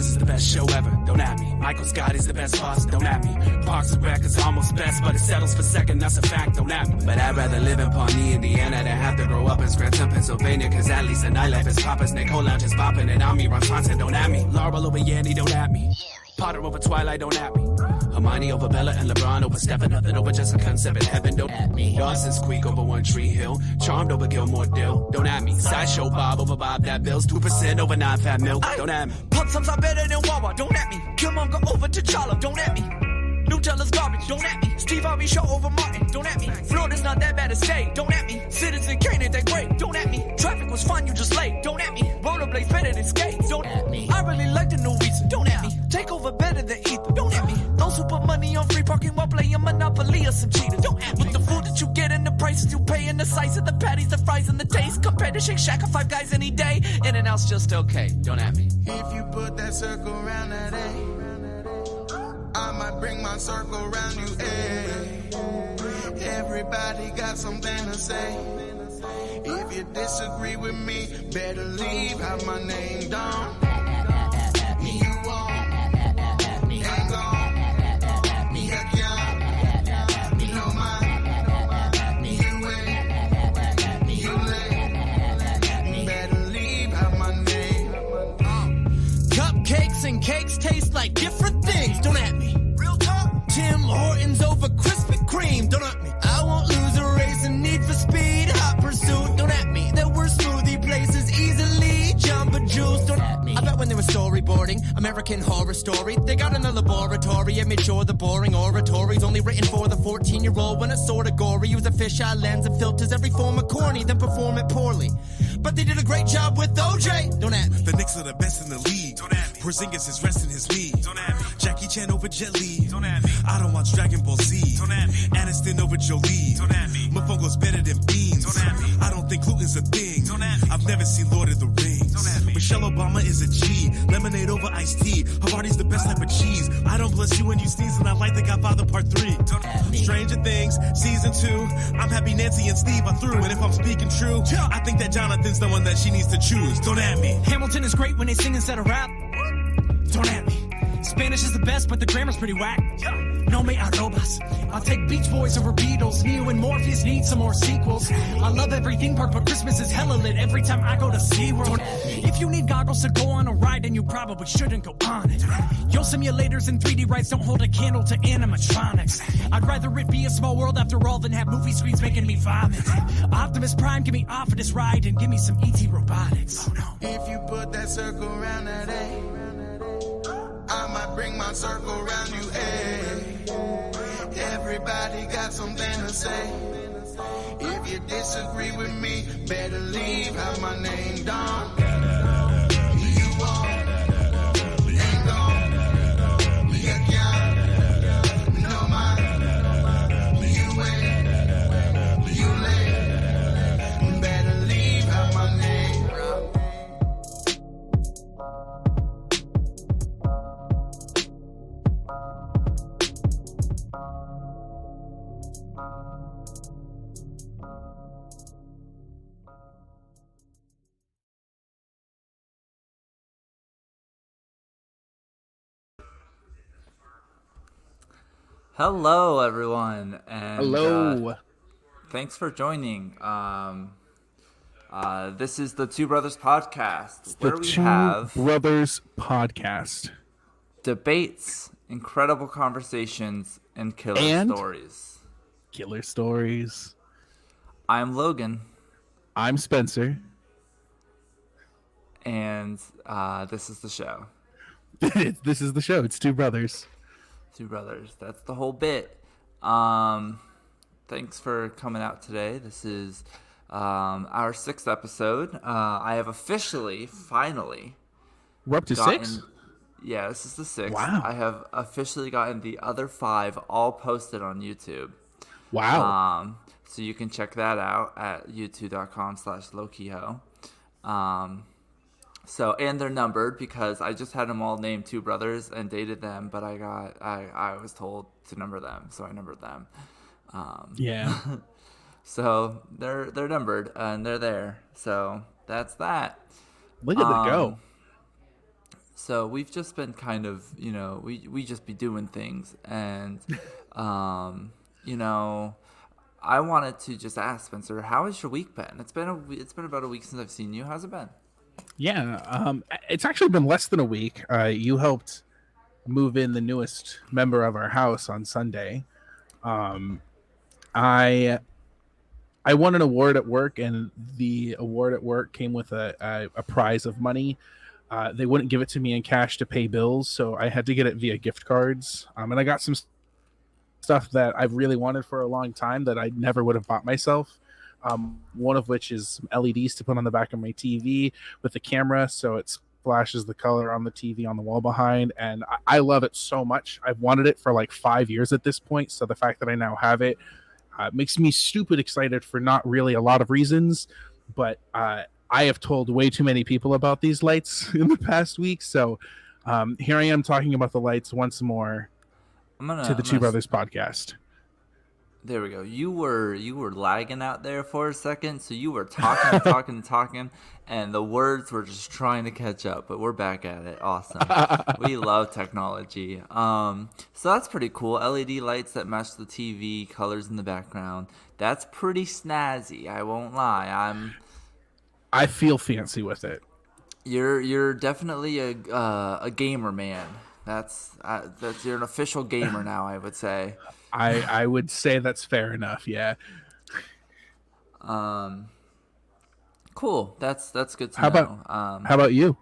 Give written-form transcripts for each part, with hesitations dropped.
This is the best show ever, don't at me. Michael Scott is the best boss, don't at me. Parks and Rec is almost best, but it settles for second, that's a fact, don't at me. But I'd rather live in Pawnee, Indiana, than have to grow up in Scranton, Pennsylvania, cause at least the nightlife is poppin'. Nicole Lounge is bopping, and I'm Ron Swanson, don't at me. Laurel over Yandy, don't at me. Potter over Twilight, don't at me. Hermione over Bella and LeBron over Stephen, nothing over Jessica and Seven Heaven, don't at me. Dawson's Creek over One Tree Hill, Charmed over Gilmore Dill, don't at me. Sideshow Bob over Bob That Bills, 2% over 9 Fat Milk, don't at me. Pop sums are better than Wawa, don't at me. Killmonger over T'Challa, don't at me. Nutella's garbage, don't at me. Steve Harvey show over Martin, don't at me. Florida's not that bad to stay, don't at me. Citizen Kane ain't that great, don't at me. Traffic was fun, you just late, don't at me. Rollerblades better than skates, don't at me. I really like the new reason, don't at me. Takeover better than Ether, don't at me. Those who put money on free parking while playing Monopoly or some cheaters, don't at me. With the food that you get and the prices you pay and the size of the patties, the fries and the taste, compared to Shake Shack or Five Guys any day, In-N-Out's just okay, don't at me. If you put that circle around that A, I might bring my circle around you, ayy. Everybody got something to say. If you disagree with me, better leave, have my name down. You won't, ain't gone, heck yeah, you know mine, you ain't, you late, better leave, have my name. Cupcakes and cakes taste like different things, don't at me. Real talk. Tim Hortons over Krispy Kreme, don't at me. I won't lose a race and Need for Speed, Hot Pursuit, don't at me. There were smoothie places easily, Jamba Juice, don't at me. I bet when they were storyboarding American Horror Story, they got in the laboratory and made sure the boring oratory's only written for the 14-year-old. When it's sorta gory, use a fisheye lens and filters every form of corny, then perform it poorly. But they did a great job with OJ, don't at me. The Knicks are the best in the league. Don't at me. Porzingis is resting his knee. Don't at me. Jackie Chan over Jet Li. Don't at me. I don't watch Dragon Ball Z. Don't at me. Aniston over Jolie. Don't at me. Mofongo's better than beans. Don't at me. I don't think gluten's a thing. Don't at me. I've never seen Lord of the Rings. Don't at me. Michelle Obama is a G. Lemonade over iced tea. Havarti's the best type of cheese. I don't bless you when you sneeze, and I like The Godfather Part 3. Don't at me. Stranger Things Season 2. I'm happy Nancy and Steve are through, and if I'm speaking true, I think that Jonathan's the one that she needs to choose. Don't at me. Hamilton is great when they sing instead of rap, don't at me. Spanish is the best, but the grammar's pretty whack. No me arrobas. I'll take Beach Boys over Beatles. Neo and Morpheus need some more sequels. I love every theme park, but Christmas is hella lit every time I go to SeaWorld. If you need goggles to go on a ride, then you probably shouldn't go on it. Yo, simulators and 3D rides don't hold a candle to animatronics. I'd rather it be a small world after all than have movie screens making me vomit. Optimus Prime, get me off of this ride and give me some ET robotics. Oh no. If you put that circle around that A, I might bring my circle around you, ayy. Everybody got something to say. If you disagree with me, better leave, have my name down. You won't, ain't gone, heck yeah, no mine, you ain't, you late, better leave, have my name. Hello, everyone, and hello. Thanks for joining. This is the Two Brothers Podcast, where we have Brothers Podcast, debates, incredible conversations, and killer stories. Killer stories. I'm Logan. I'm Spencer. And this is the show. This is the show. It's Two Brothers. Two Brothers. That's the whole bit. Thanks for coming out today. This is our 6th episode. I have finally... We're up to 6? Yeah, this is the 6th. Wow. I have officially gotten the other 5 all posted on YouTube. Wow. So you can check that out at youtube.com/lowkeyho. And they're numbered because I just had them all named Two Brothers and dated them, but I was told to number them, so I numbered them. Yeah. So they're numbered and they're there. So that's that. Look at them go. So we've just been kind of, we just be doing things. And, you know, I wanted to just ask Spencer, how has your week been? It's been about a week since I've seen you. How's it been? Yeah, it's actually been less than a week. You helped move in the newest member of our house on Sunday. I won an award at work, and the award at work came with a prize of money. They wouldn't give it to me in cash to pay bills, so I had to get it via gift cards. And I got some stuff that I've really wanted for a long time that I never would have bought myself. One of which is some LEDs to put on the back of my TV with the camera, so it flashes the color on the TV on the wall behind. And I love it so much. I've wanted it for like 5 years at this point, so the fact that I now have it makes me stupid excited for not really a lot of reasons, but I have told way too many people about these lights in the past week, so here I am talking about the lights once more to the Two Brothers podcast. There we go. You were lagging out there for a second, so you were talking, and the words were just trying to catch up. But we're back at it. Awesome. We love technology. So that's pretty cool. LED lights that match the TV colors in the background. That's pretty snazzy. I won't lie. I feel fancy with it. You're definitely a gamer, man. That's you're an official gamer now, I would say. I would say that's fair enough. Yeah. Cool. That's good to know. How about you?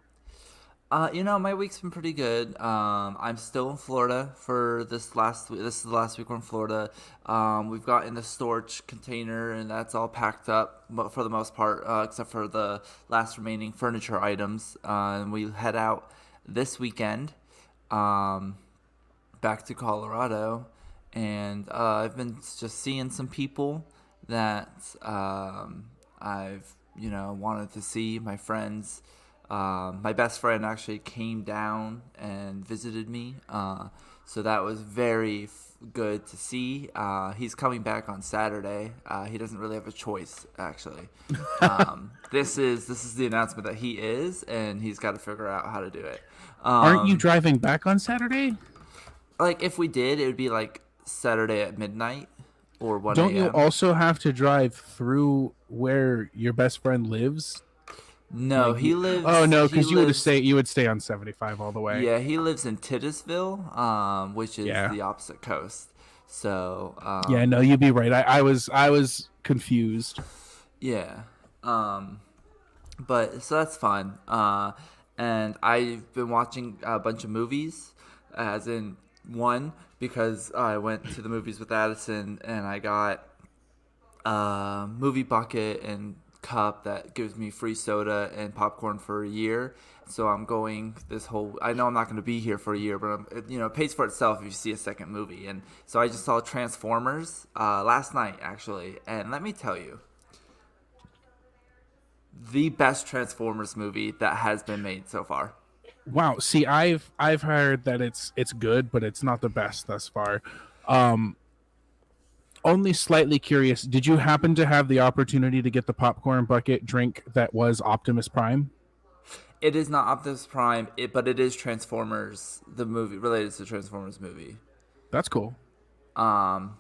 My week's been pretty good. I'm still in Florida for this last week. This is the last week we're in Florida. We've got in the storage container, and that's all packed up, but for the most part, except for the last remaining furniture items. And we head out this weekend, back to Colorado. And I've been just seeing some people that I've, wanted to see. My friends, my best friend actually came down and visited me. So that was very good to see. He's coming back on Saturday. He doesn't really have a choice, actually. This is the announcement that he is, and he's got to figure out how to do it. Aren't you driving back on Saturday? Like, if we did, it would be like Saturday at midnight or 1 Don't you also have to drive through where your best friend lives? No, he lives. Oh no, because you would stay on 75 all the way. Yeah, he lives in Titusville, which is the opposite coast. So yeah, no, you'd be right. I was confused. Yeah, but so that's fun. And I've been watching a bunch of movies, as in one, because I went to the movies with Addison, and I got a movie bucket and cup that gives me free soda and popcorn for a year. So I'm going I know I'm not going to be here for a year, but it pays for itself if you see a second movie. And so I just saw Transformers last night, actually, and let me tell you, the best Transformers movie that has been made so far. Wow. See, I've heard that it's good, but it's not the best thus far. Only slightly curious. Did you happen to have the opportunity to get the popcorn bucket drink that was Optimus Prime? It is not Optimus Prime, but it is Transformers, the movie, related to the Transformers movie. That's cool. And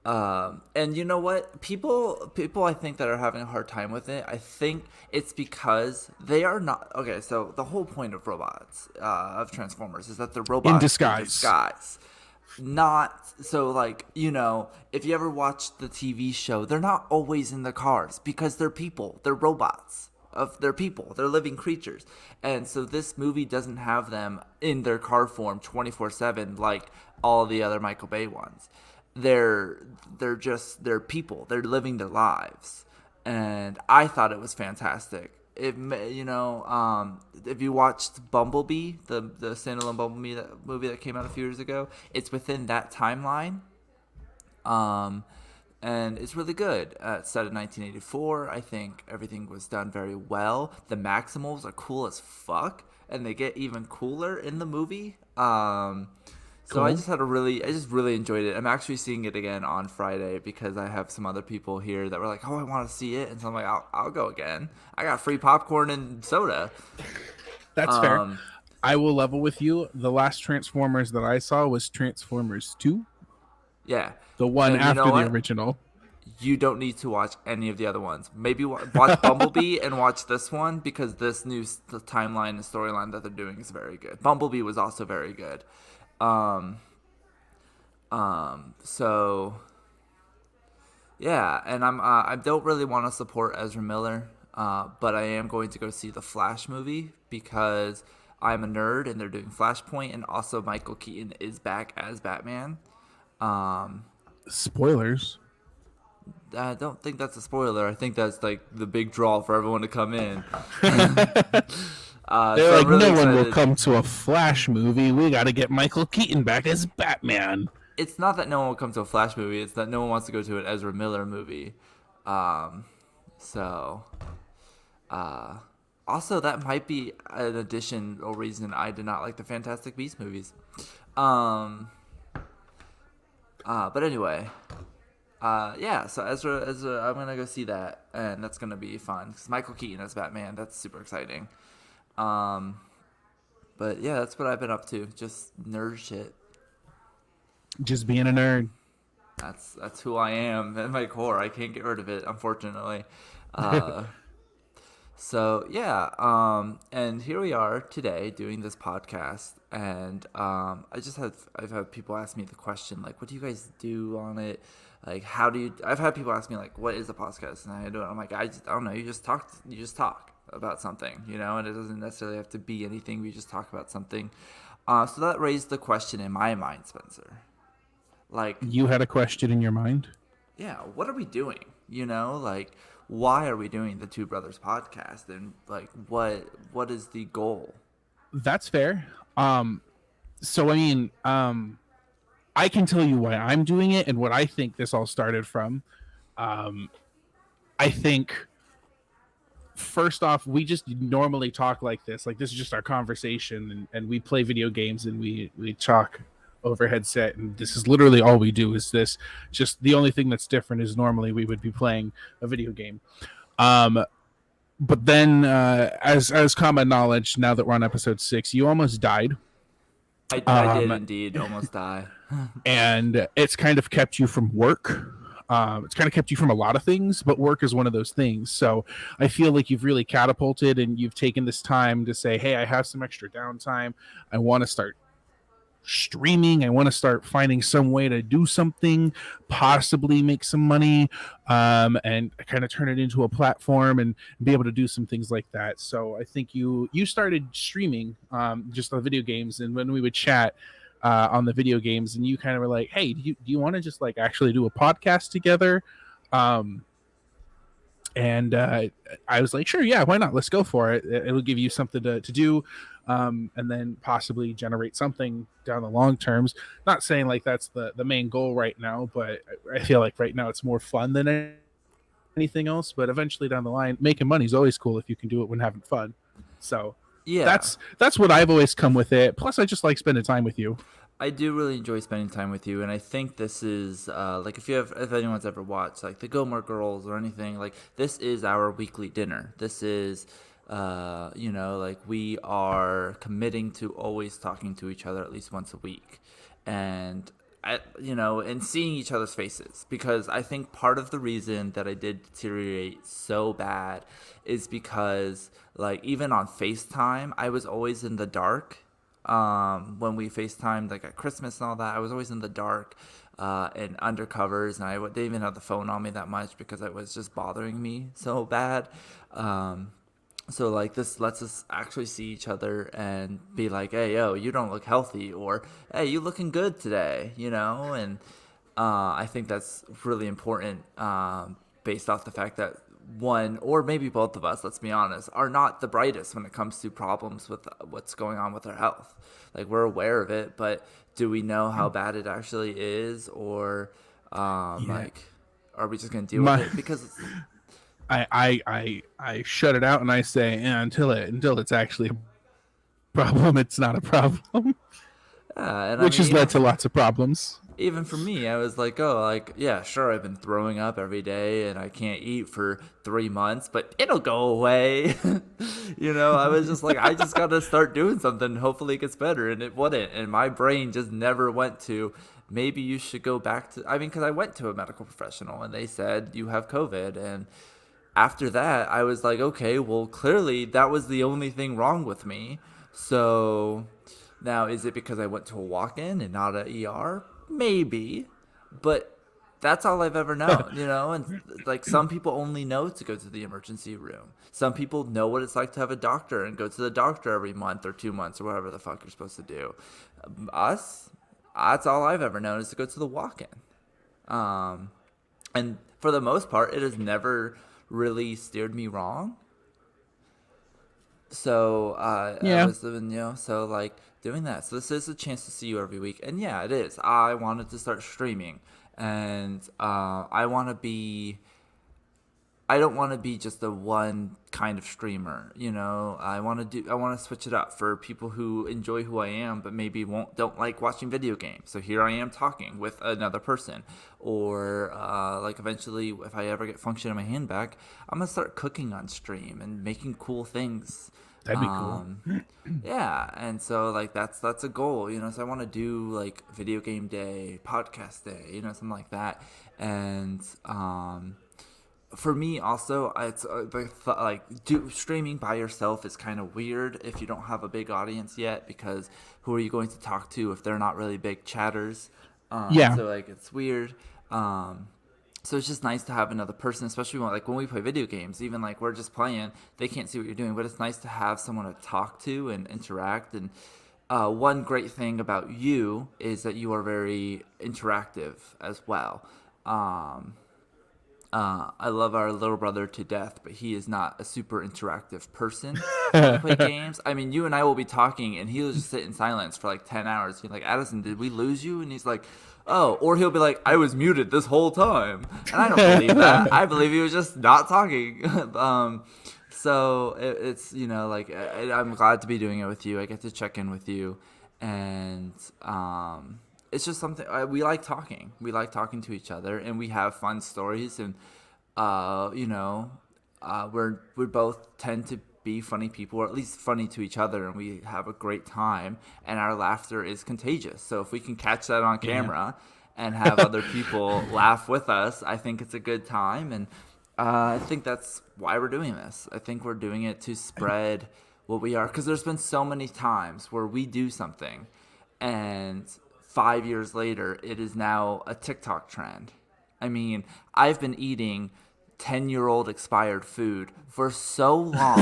you know what? People I think that are having a hard time with it, I think it's because they are not... Okay, so the whole point of robots, of Transformers, is that they're robots in disguise. Not... So, like, if you ever watched the TV show, they're not always in the cars because they're people. They're robots. They're people. They're living creatures. And so this movie doesn't have them in their car form 24/7 like all the other Michael Bay ones. They're people. They're living their lives, and I thought it was fantastic. If you watched Bumblebee, the standalone Bumblebee movie that came out a few years ago, it's within that timeline, and it's really good. It's set in 1984. I think everything was done very well. The Maximals are cool as fuck, and they get even cooler in the movie. So cool. I just really enjoyed it. I'm actually seeing it again on Friday because I have some other people here that were like, "Oh, I want to see it," and so I'm like, "I'll go again. I got free popcorn and soda." That's fair. I will level with you. The last Transformers that I saw was Transformers 2, Yeah. the one And you after know the what? original. You don't need to watch any of the other ones. Maybe watch Bumblebee and watch this one because this new timeline and storyline that they're doing is very good. Bumblebee was also very good. So yeah, and I don't really want to support Ezra Miller, but I am going to go see the Flash movie because I'm a nerd and they're doing Flashpoint, and also Michael Keaton is back as Batman. Spoilers. I don't think that's a spoiler. I think that's like the big draw for everyone to come in. They're so like, I'm really no one will excited. come to a Flash movie. We got to get Michael Keaton back as Batman. It's not that no one will come to a Flash movie. It's that no one wants to go to an Ezra Miller movie. Also, that might be an additional reason I did not like the Fantastic Beasts movies. But anyway, yeah. So Ezra, I'm gonna go see that, and that's gonna be fun. 'Cause Michael Keaton as Batman, that's super exciting. But yeah, that's what I've been up to. Just nerd shit. Just being a nerd. That's who I am at my core. I can't get rid of it, unfortunately. So yeah, and here we are today doing this podcast, and I've had people ask me the question like, what do you guys do on it? Like, how do you? I've had people ask me like, what is a podcast? And I do it. I'm like, I don't know. You just talk about something, you know, and it doesn't necessarily have to be anything. We just talk about something. So that raised the question in my mind, Spencer. Like, You had a question in your mind? yeah, what are we doing? You know, like, why are we doing the Two Brothers podcast? And like, what is the goal? That's fair. So I mean, I can tell you why I'm doing it and what I think this all started from. I think first off, we just normally talk like this. Like, this is just our conversation, and we play video games and we talk over headset, and this is literally all we do is this. Just the only thing that's different is normally we would be playing a video game. But then, as common knowledge, now that we're on episode 6, you almost died. I did indeed almost die. And it's kind of kept you from work. It's kind of kept you from a lot of things, but work is one of those things. So I feel like you've really catapulted and you've taken this time to say, hey, I have some extra downtime. I want to start streaming. I want to start finding some way to do something, possibly make some money, and kind of turn it into a platform and be able to do some things like that. So I think you started streaming just on video games, and when we would chat on the video games, and you kind of were like, hey, do you want to just like actually do a podcast together? And I was like, sure, yeah, why not? Let's go for it. It'll give you something to do, and then possibly generate something down the long terms. Not saying like that's the main goal right now, but I feel like right now it's more fun than anything else. But eventually down the line, making money is always cool if you can do it when having fun. So Yeah, that's what I've always come with it. Plus, I just like spending time with you. I do really enjoy spending time with you, and I think this is like if anyone's ever watched like the Gilmore Girls or anything, like this is our weekly dinner. This is like we are committing to always talking to each other at least once a week, and and seeing each other's faces, because I think part of the reason that I did deteriorate so bad is because like even on FaceTime I was always in the dark. When we FaceTimed like at Christmas and all that, I was always in the dark and undercovers, and I didn't even have the phone on me that much because it was just bothering me so bad. So like this lets us actually see each other and be like, hey, yo, you don't look healthy, or hey, you looking good today, and I think that's really important based off the fact that one, or maybe both of us, let's be honest, are not the brightest when it comes to problems with what's going on with our health. Like, we're aware of it, but do we know how bad it actually is, or like, are we just gonna deal with it? Because I shut it out and I say, yeah, until it's actually a problem, it's not a problem. and Which has led to lots of problems. even for me, I was like, oh, like, yeah, sure, I've been throwing up every day and I can't eat for 3 months, but it'll go away. I was just like, I just got to start doing something. Hopefully it gets better. And it wouldn't. And my brain just never went to, maybe you should go back to, because I went to a medical professional and they said, you have COVID. And after that, I was like, okay, well, clearly that was the only thing wrong with me. So now, is it because I went to a walk-in and not an ER? Maybe, but that's all I've ever known, and like some people only know to go to the emergency room. Some people know what it's like to have a doctor and go to the doctor every month or 2 months or whatever the fuck you're supposed to do. Us, that's all I've ever known is to go to the walk-in. And for the most part, it has never really steered me wrong. So Yeah. I was living, so like doing that. So this is a chance to see you every week, and yeah, it is. I wanted to start streaming, and I want to be. I don't want to be just a one kind of streamer, I want to switch it up for people who enjoy who I am, but maybe don't like watching video games. So here I am talking with another person, or like eventually, if I ever get function in my hand back, I'm gonna start cooking on stream and making cool things. That'd be cool. Yeah, and so like that's a goal, So I want to do like video game day, podcast day, something like that, and for me also, it's streaming by yourself is kind of weird if you don't have a big audience yet, because who are you going to talk to if they're not really big chatters? Yeah. So like it's weird. So it's just nice to have another person, especially when we play video games. Even like we're just playing, they can't see what you're doing, but it's nice to have someone to talk to and interact. And one great thing about you is that you are very interactive as well. I love our little brother to death, but he is not a super interactive person when we play games. I mean, you and I will be talking, and he'll just sit in silence for like 10 hours. He's like, Addison, did we lose you? And he's like, oh. Or he'll be like, I was muted this whole time. And I don't believe that. I believe he was just not talking. So it's, I'm glad to be doing it with you. I get to check in with you. And it's just something we like talking. We like talking to each other, and we have fun stories. And we both tend to be funny people, or at least funny to each other, and we have a great time. And our laughter is contagious. So if we can catch that on camera and have other people laugh with us, I think it's a good time. And I think that's why we're doing this. I think we're doing it to spread what we are, because there's been so many times where we do something, and 5 years later, it is now a TikTok trend. I mean, I've been eating 10-year-old expired food for so long,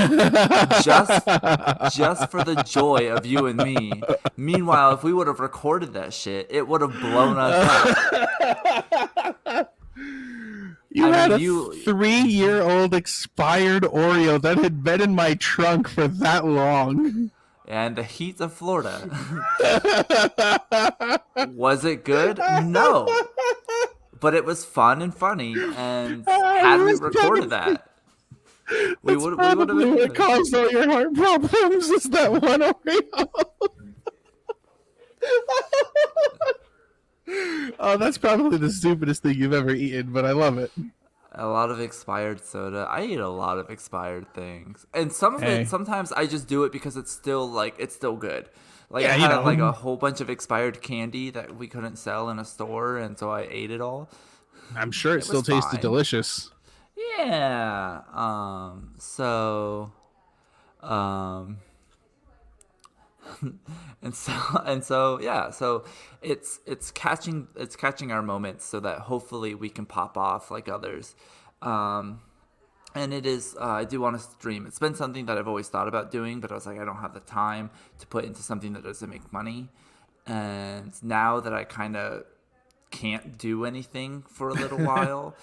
just for the joy of you and me. Meanwhile, if we would have recorded that shit, it would have blown us up. You had a 3-year-old expired Oreo that had been in my trunk for that long. And the heat of Florida. Was it good? No. But it was fun and funny, and had we recorded that, we would have been what caused all your heart problems is that one Oreo. Oh, that's probably the stupidest thing you've ever eaten, but I love it. A lot of expired soda. I eat a lot of expired things, and some of it. Sometimes I just do it because it's still good. Like I had like a whole bunch of expired candy that we couldn't sell in a store, and so I ate it all. I'm sure it still tasted delicious. Yeah. And so yeah, so it's catching our moments so that hopefully we can pop off like others. And it is, I do want to stream. It's been something that I've always thought about doing, but I was like, I don't have the time to put into something that doesn't make money. And now that I kind of can't do anything for a little while,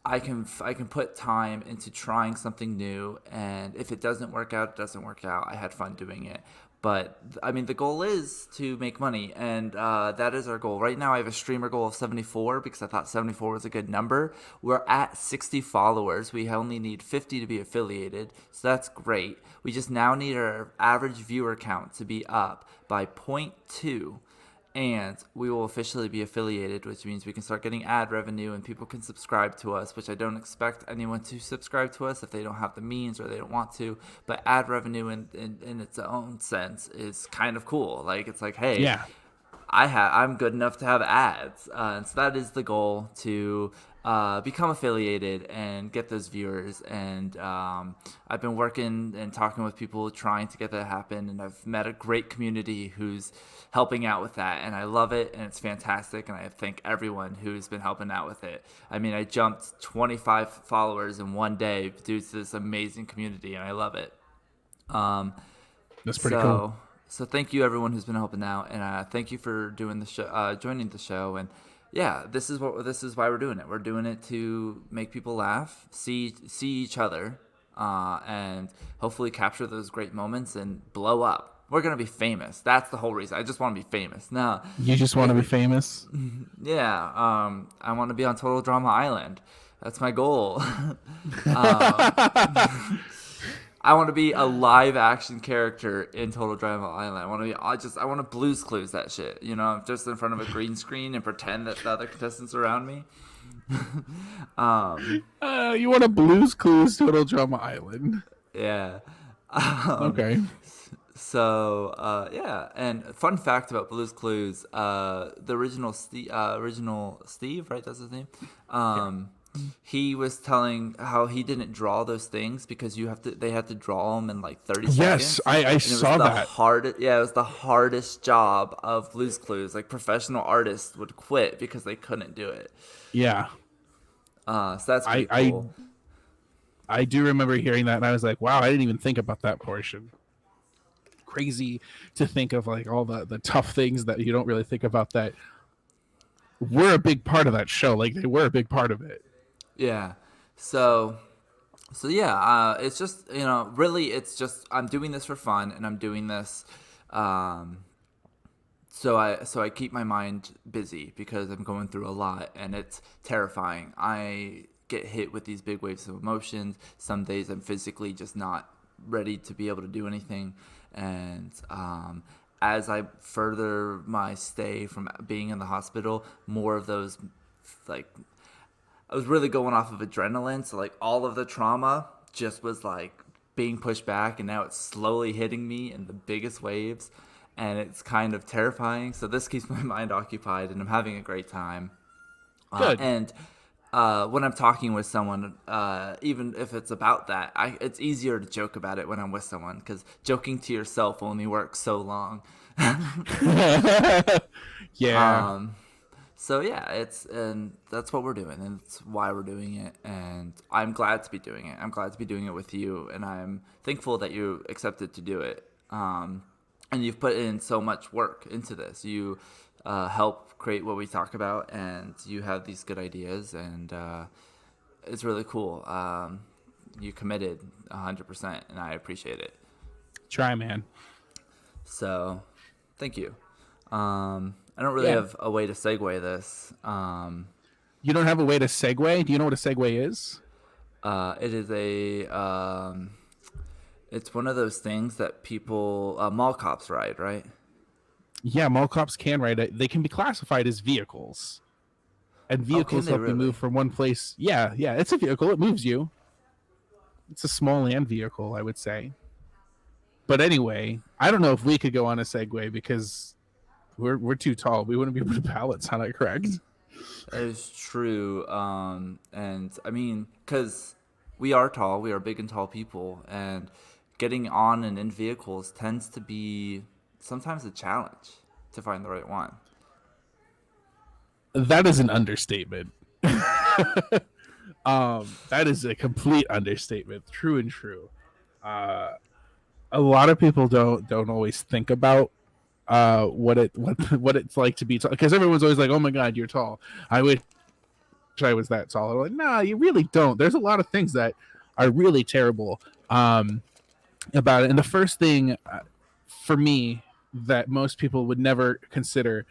I can put time into trying something new. And if it doesn't work out, it doesn't work out. I had fun doing it. But, I mean, the goal is to make money, and that is our goal. Right now, I have a streamer goal of 74 because I thought 74 was a good number. We're at 60 followers. We only need 50 to be affiliated, so that's great. We just now need our average viewer count to be up by 0.2, and we will officially be affiliated, which means we can start getting ad revenue and people can subscribe to us, which I don't expect anyone to subscribe to us if they don't have the means or they don't want to. But ad revenue in its own sense is kind of cool. Like, it's like, hey, Yeah. I'm good enough to have ads, and so that is the goal, to become affiliated and get those viewers. And I've been working and talking with people trying to get that happen, and I've met a great community who's helping out with that, and I love it, and it's fantastic, and I thank everyone who's been helping out with it. I mean, I jumped 25 followers in one day due to this amazing community, and I love it. That's pretty cool. So thank you everyone who's been helping out, and thank you for doing the show, joining the show. And yeah, this is why we're doing it. We're doing it to make people laugh, see each other, and hopefully capture those great moments and blow up. We're gonna be famous. That's the whole reason. I just want to be famous. No, You just want to be famous? yeah. I want to be on Total Drama Island. That's my goal. I want to be a live action character in Total Drama Island. I want to Blue's Clues that shit. You know, just in front of a green screen and pretend that the other contestants are around me. You want a Blue's Clues Total Drama Island? Yeah. Okay. So yeah, and fun fact about Blue's Clues: the original Steve, right? That's his name. He was telling how he didn't draw those things because they had to draw them in like 30 seconds. Yes, I saw that. It was the hardest job of Blue's Clues. Like, professional artists would quit because they couldn't do it. Yeah. So that's pretty cool. I do remember hearing that, and I was like, wow, I didn't even think about that portion. Crazy to think of, like, all the tough things that you don't really think about that were a big part of that show. Like, they were a big part of it. Yeah. So yeah, it's just, really, it's just, I'm doing this for fun, and I'm doing this so I keep my mind busy because I'm going through a lot, and it's terrifying. I get hit with these big waves of emotions. Some days I'm physically just not ready to be able to do anything, and as I further my stay from being in the hospital, more of those, like, I was really going off of adrenaline, so like all of the trauma just was like being pushed back, and now it's slowly hitting me in the biggest waves, and it's kind of terrifying. So this keeps my mind occupied, and I'm having a great time. Good. And when I'm talking with someone, even if it's about that, it's easier to joke about it when I'm with someone, because joking to yourself only works so long. Yeah. So yeah, and that's what we're doing, and it's why we're doing it, and I'm glad to be doing it. I'm glad to be doing it with you, and I'm thankful that you accepted to do it. And you've put in so much work into this. You help create what we talk about, and you have these good ideas, and it's really cool. You committed 100%, and I appreciate it. Try, man. So, thank you. I don't really have a way to segue this. You don't have a way to segue? Do you know what a segue is? It is it's one of those things that people, mall cops ride, right? Yeah, mall cops can ride it. They can be classified as vehicles. And vehicles help you move from one place. Yeah, it's a vehicle. It moves you. It's a small land vehicle, I would say. But anyway, I don't know if we could go on a segue because we're too tall. We wouldn't be able to balance on it, correct? That is true. And I mean, because we are tall, we are big and tall people, and getting on and in vehicles tends to be sometimes a challenge to find the right one. That is an understatement. That is a complete understatement. True and true. A lot of people don't always think about what it's like to be tall, because everyone's always like, oh my god, you're tall. I wish I was that tall. I'm like, nah, you really don't. There's a lot of things that are really terrible about it. And the first thing for me that most people would never consider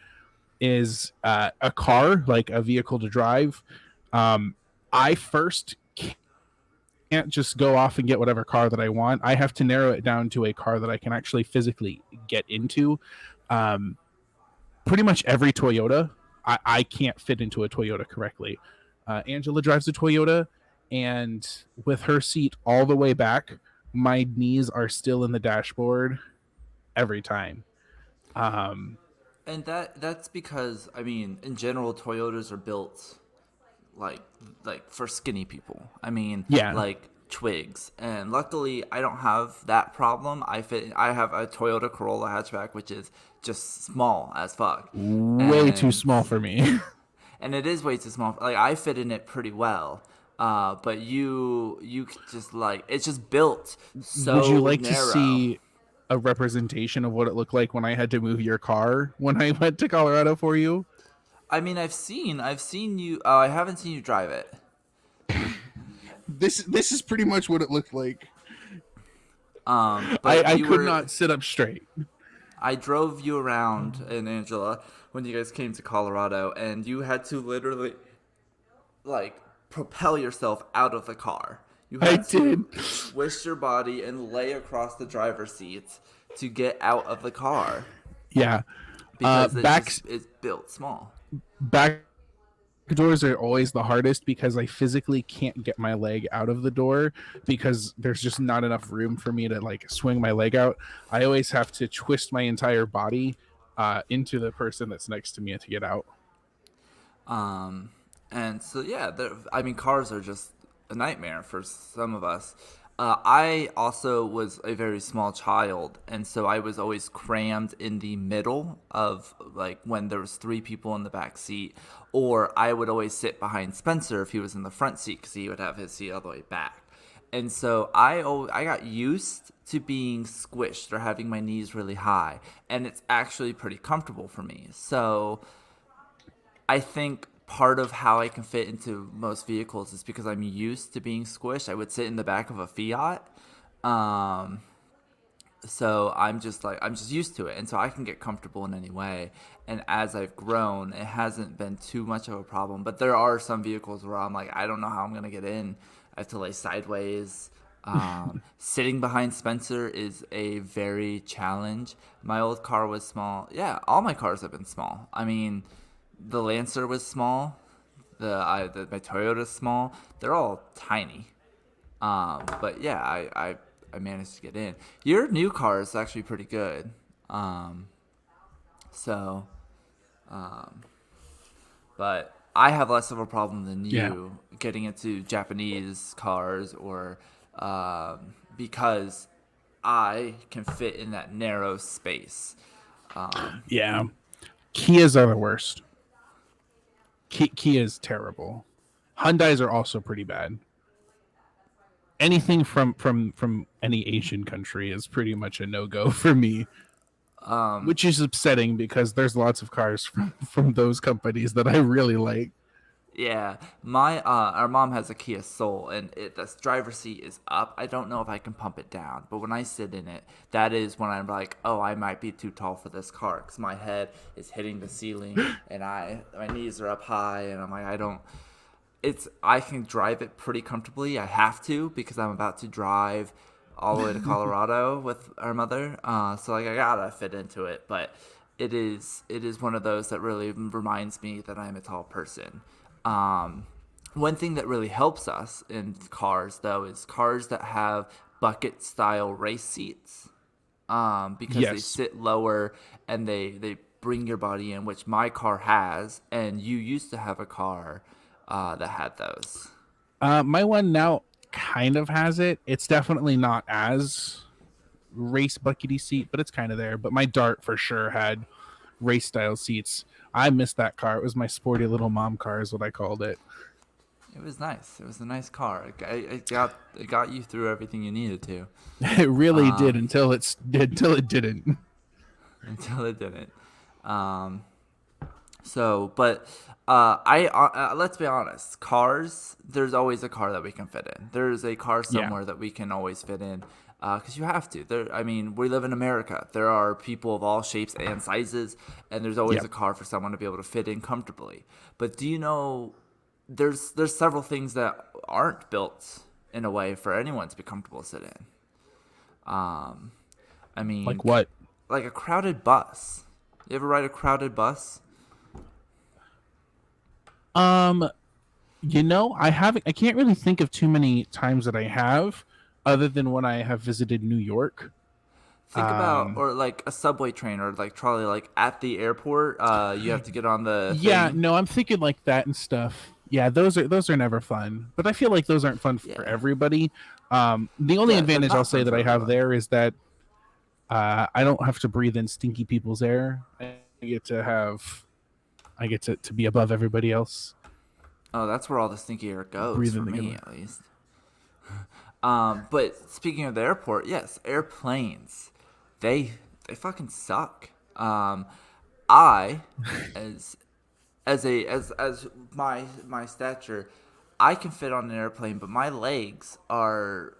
is a car, like a vehicle to drive. I first can't just go off and get whatever car that I want. I have to narrow it down to a car that I can actually physically get into. pretty much every Toyota. I can't fit into a Toyota correctly. Angela drives a Toyota, and with her seat all the way back, my knees are still in the dashboard every time. And that's because, I mean, in general, Toyotas are built like for skinny people. I mean, Yeah. like twigs. And luckily, I don't have that problem. I have a Toyota Corolla hatchback, which is just small as fuck. Way too And small for me. and it is way too small. Like I fit in it pretty well. But you just like it's just built so Would you like narrow. to see a representation of what it looked like when I had to move your car when I went to Colorado for you? I mean, I've seen you. Oh, I haven't seen you drive it. This is pretty much what it looked like. But I you could were- not sit up straight. I drove you around in Angela when you guys came to Colorado, and you had to literally, like, propel yourself out of the car. You I had to did. twist your body and lay across the driver's seat to get out of the car Yeah. because back it's built small. back doors are always the hardest because I physically can't get my leg out of the door because there's just not enough room for me to like swing my leg out. I always have to twist my entire body into the person that's next to me to get out. And so yeah, I mean, cars are just a nightmare for some of us. I also was a very small child, and so I was always crammed in the middle of like when there was 3 people in the back seat, or I would always sit behind Spencer if he was in the front seat because he would have his seat all the way back. And so I got used to being squished or having my knees really high, and it's actually pretty comfortable for me. So I think part of how I can fit into most vehicles is because I'm used to being squished. I would sit in the back of a Fiat. So I'm just used to it. And so I can get comfortable in any way. And as I've grown, it hasn't been too much of a problem. But there are some vehicles where I'm like, I don't know how I'm going to get in. I have to lay sideways. Sitting behind Spencer is a very challenge. My old car was small. Yeah, all my cars have been small. I mean, the Lancer was small. My Toyota's small. They're all tiny. But yeah, I managed to get in. Your new car is actually pretty good. But I have less of a problem than you getting into Japanese cars or because I can fit in that narrow space. Yeah. Kias are the worst. Kia is terrible. Hyundais are also pretty bad. Anything from any Asian country is pretty much a no-go for me. Which is upsetting because there's lots of cars from those companies that I really like. Yeah, our mom has a Kia Soul, and the driver's seat is up. I don't know if I can pump it down, but when I sit in it, that is when I'm like, oh, I might be too tall for this car because my head is hitting the ceiling and my knees are up high, and I'm like, I can drive it pretty comfortably. I have to because I'm about to drive all the way to Colorado with our mother, so like I gotta fit into it. But it is one of those that really reminds me that I'm a tall person. One thing that really helps us in cars, though, is cars that have bucket-style race seats, because they sit lower and they bring your body in, which my car has, and you used to have a car that had those. My one now kind of has it. It's definitely not as race buckety seat, but it's kind of there. But my Dart for sure had race-style seats. I missed that car. It was my sporty little mom car is what I called it. It was nice. It was a nice car. It got you through everything you needed to. It really did until it didn't. Until it didn't. Let's be honest. Cars, there's always a car that we can fit in. There's a car somewhere that we can always fit in. Because you have to. We live in America. There are people of all shapes and sizes, and there's always a car for someone to be able to fit in comfortably. But do you know, there's several things that aren't built in a way for anyone to be comfortable to sit in. Like what? Like a crowded bus. You ever ride a crowded bus? I haven't. I can't really think of too many times that I have, other than when I have visited New York. Think about, or like a subway train or like trolley, like at the airport. You have to get on the Yeah, thing. no, I'm thinking like that and stuff. Yeah, those are never fun. But I feel like those aren't fun for Yeah, everybody. The only yeah, they're advantage I'll not say fun that for I have everyone. there is that I don't have to breathe in stinky people's air. I get to be above everybody else. Oh, that's where all the stinky air goes for Breathing me, together. at least. But speaking of the airport, yes, airplanes, they they fucking suck. I, as as my stature, I can fit on an airplane, but my legs are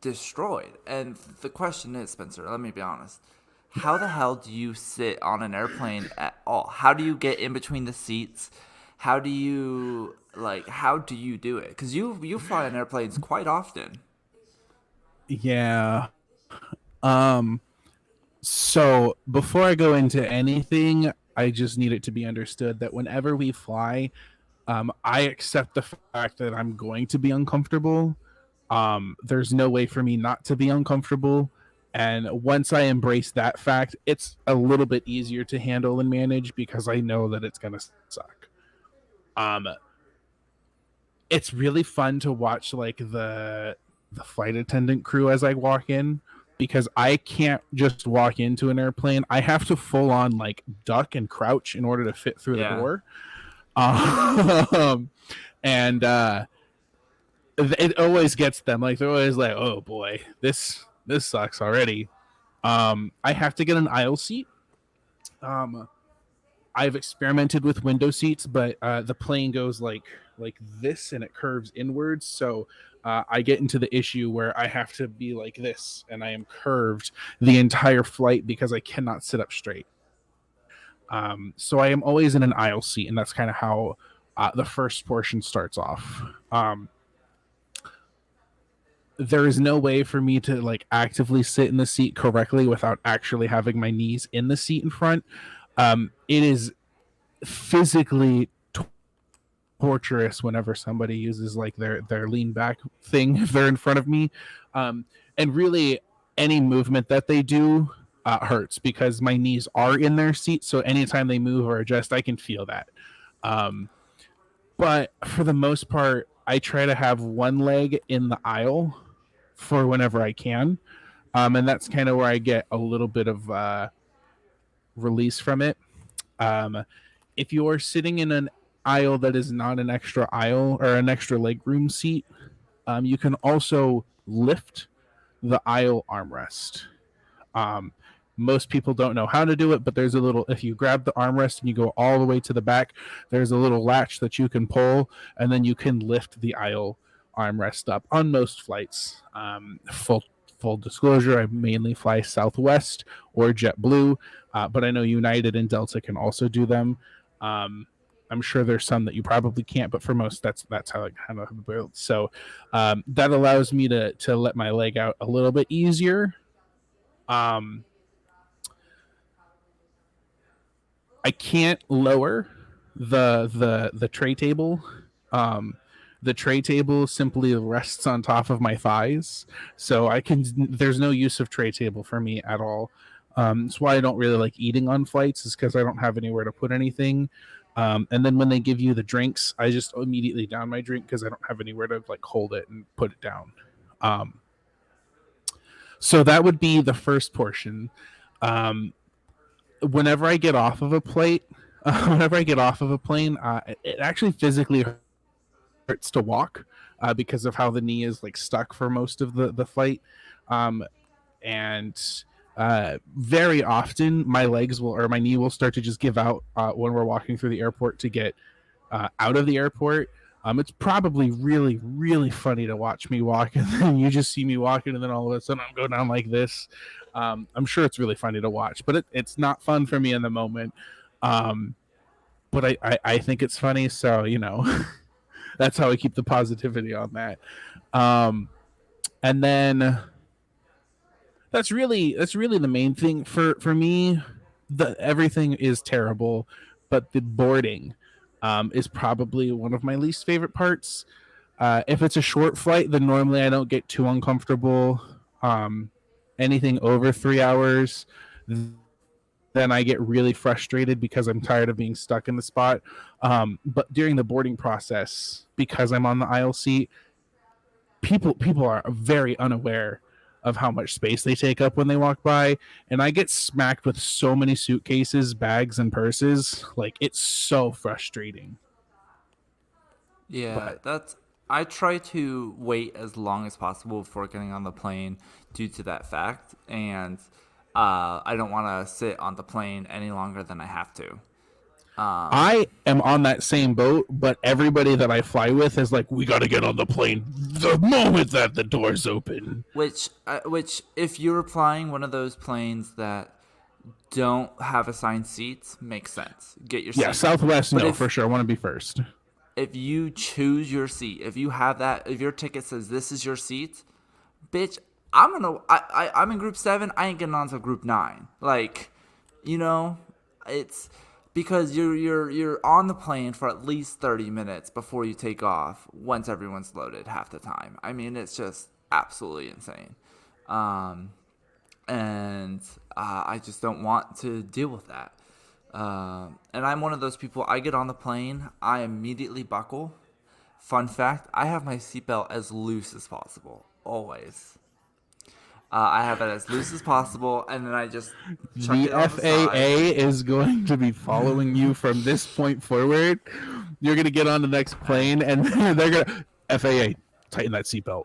destroyed. And the question is, Spencer, let me be honest. How the hell do you sit on an airplane at all? How do you get in between the seats? How do you do it? Cuz you fly on airplanes quite often. Yeah. Um so before I go into anything, I just need it to be understood that whenever we fly, I accept the fact that I'm going to be uncomfortable. There's no way for me not to be uncomfortable. And once I embrace that fact, it's a little bit easier to handle and manage because I know that it's gonna suck. Um, it's really fun to watch like the flight attendant crew as I walk in because I can't just walk into an airplane. I have to full on like duck and crouch in order to fit through the Yeah. door. Um, and it always gets them. Like they're always like, "Oh boy, this sucks already." I have to get an aisle seat. Um, I've experimented with window seats, but the plane goes like this and it curves inwards. So I get into the issue where I have to be like this and I am curved the entire flight because I cannot sit up straight. So I am always in an aisle seat, and that's kind of how the first portion starts off. There is no way for me to like actively sit in the seat correctly without actually having my knees in the seat in front. It is physically torturous whenever somebody uses like their lean back thing if they're in front of me, and really any movement that they do hurts because my knees are in their seat, so anytime they move or adjust I can feel that. um, but for the most part I try to have one leg in the aisle for whenever I can, and that's kind of where I get a little bit of release from it. um, if you're sitting in an aisle that is not an extra aisle or an extra legroom seat, you can also lift the aisle armrest. Um, Most people don't know how to do it, but there's a little, if you grab the armrest and you go all the way to the back, there's a little latch that you can pull, and then you can lift the aisle armrest up on most flights. Full disclosure, I mainly fly Southwest or JetBlue, but I know United and Delta can also do them. Um, I'm sure there's some that you probably can't, but for most, that's how I kind of built. So that allows me to let my leg out a little bit easier. Um, I can't lower the tray table. Um, the tray table simply rests on top of my thighs, so I can. There's no use of tray table for me at all. That's why I don't really like eating on flights, is because I don't have anywhere to put anything. And then when they give you the drinks, I just immediately down my drink because I don't have anywhere to like hold it and put it down. Um, so that would be the first portion. Um, Whenever I get off of a plate, whenever I get off of a plane, it actually physically hurts to walk because of how the knee is like stuck for most of the flight. Um, and very often my legs will or my knee will start to just give out when we're walking through the airport to get out of the airport. It's probably really, really funny to watch me walk, and then you just see me walking, and then all of a sudden I'm going down like this. I'm sure it's really funny to watch, but it's not fun for me in the moment. Um, but I think it's funny, so that's how I keep the positivity on that. Um, and then that's really the main thing for me. the everything is terrible, but the boarding is probably one of my least favorite parts. If it's a short flight, then normally I don't get too uncomfortable. Anything over 3 hours, then I get really frustrated because I'm tired of being stuck in the spot. But during the boarding process, because I'm on the aisle seat, people are very unaware of how much space they take up when they walk by, and I get smacked with so many suitcases, bags, and purses. Like, it's so frustrating. Yeah, that's. I try to wait as long as possible before getting on the plane due to that fact, and I don't want to sit on the plane any longer than I have to. I am on that same boat, but everybody that I fly with is like, we got to get on the plane the moment that the doors open. Which, if you're flying one of those planes that don't have assigned seats, makes sense. Get your Yeah, seat. Southwest, But no, if- for sure. I want to be first. If you choose your seat, if you have that, if your ticket says this is your seat, bitch, I'm in group 7. I ain't getting on to group 9. Like, it's because you're on the plane for at least 30 minutes before you take off. Once everyone's loaded, half the time. I mean, it's just absolutely insane. And I just don't want to deal with that. And I'm one of those people. I get on the plane, I immediately buckle. Fun fact: I have my seatbelt as loose as possible, always. I have it as loose as possible, and then I just chuck The it on the FAA side. is going to be following you from this point forward. You're going to get on the next plane, and they're going to FAA tighten that seatbelt.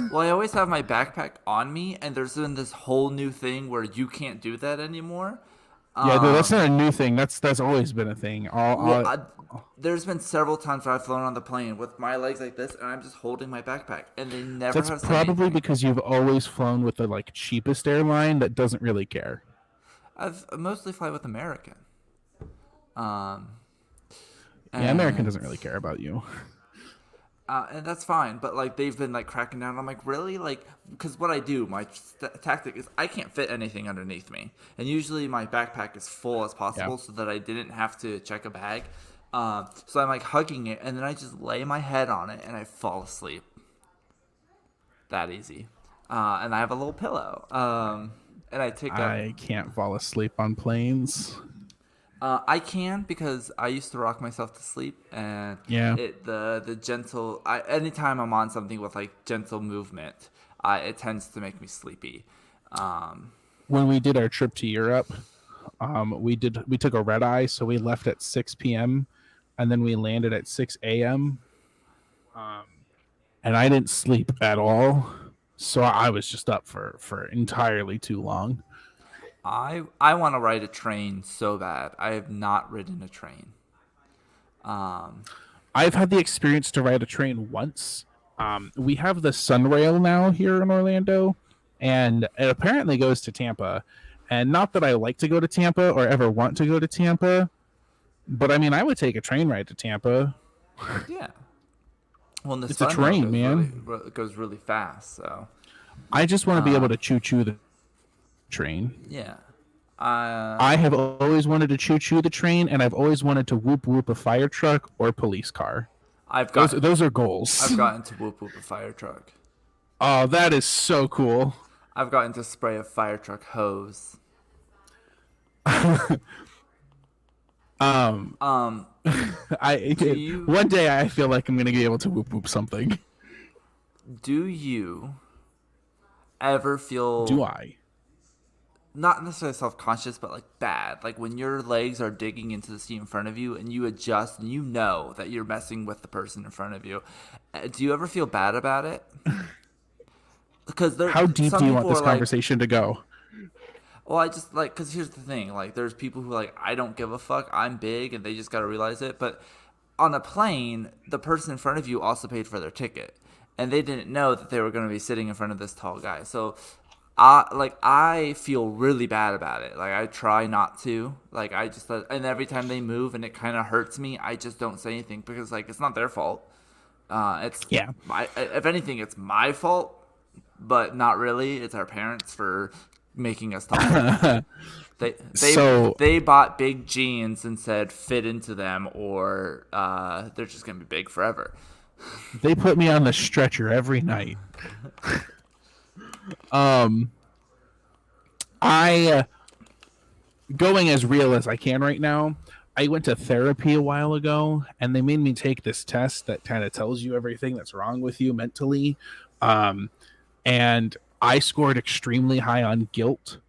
Well, I always have my backpack on me, and there's been this whole new thing where you can't do that anymore. Yeah, dude, that's not a new thing. That's always been a thing. There's been several times where I've flown on the plane with my legs like this, and I'm just holding my backpack, and they never That's have said probably anything. because you've always flown with the like cheapest airline that doesn't really care. I've mostly fly with American. Yeah, American and- doesn't really care about you. And that's fine, but like they've been like cracking down. I'm like, really? Like, because what I do, my tactic is I can't fit anything underneath me, and usually my backpack is full as possible so that I didn't have to check a bag. So I'm like hugging it, and then I just lay my head on it and I fall asleep. That easy. And I have a little pillow. And I take up. I can't fall asleep on planes. I can because I used to rock myself to sleep, and Yeah. the gentle. Anytime I'm on something with like gentle movement, it tends to make me sleepy. When we did our trip to Europe, we took a red eye, so we left at 6 p.m. and then we landed at 6 a.m. And I didn't sleep at all, so I was just up for entirely too long. I want to ride a train so bad. I have not ridden a train. I've had the experience to ride a train once. We have the Sunrail now here in Orlando, and it apparently goes to Tampa. And not that I like to go to Tampa or ever want to go to Tampa, but I mean, I would take a train ride to Tampa. Yeah. Well, and the It's a Sunrail train, goes man. It goes really fast, so I just want to be able to choo-choo the train. yeah. I have always wanted to choo-choo the train, and I've always wanted to whoop-whoop a fire truck or police car. I've Those, got those are goals. I've gotten to whoop whoop a fire truck. Oh, that is so cool. I've gotten to spray a fire truck hose. Um, you- one day I feel like I'm gonna be able to whoop-whoop something. Do you ever feel Do I? not necessarily self-conscious, but like bad, like when your legs are digging into the seat in front of you and you adjust and you know that you're messing with the person in front of you? Do you ever feel bad about it? Because How deep do you want this conversation to go? Well, I just like, because here's the thing, like there's people who are like, I don't give a fuck, I'm big, and they just got to realize it. But on a plane, the person in front of you also paid for their ticket, and they didn't know that they were going to be sitting in front of this tall guy. So I feel really bad about it. Like I try not to. Like I just and every time they move and it kind of hurts me, I just don't say anything because like it's not their fault. It's if anything, it's my fault, but not really. It's our parents for making us taller. They So- they bought big jeans and said fit into them, or they're just gonna be big forever. They put me on the stretcher every night. I going as real as I can right now. I went to therapy a while ago, and they made me take this test that kind of tells you everything that's wrong with you mentally. And I scored extremely high on guilt,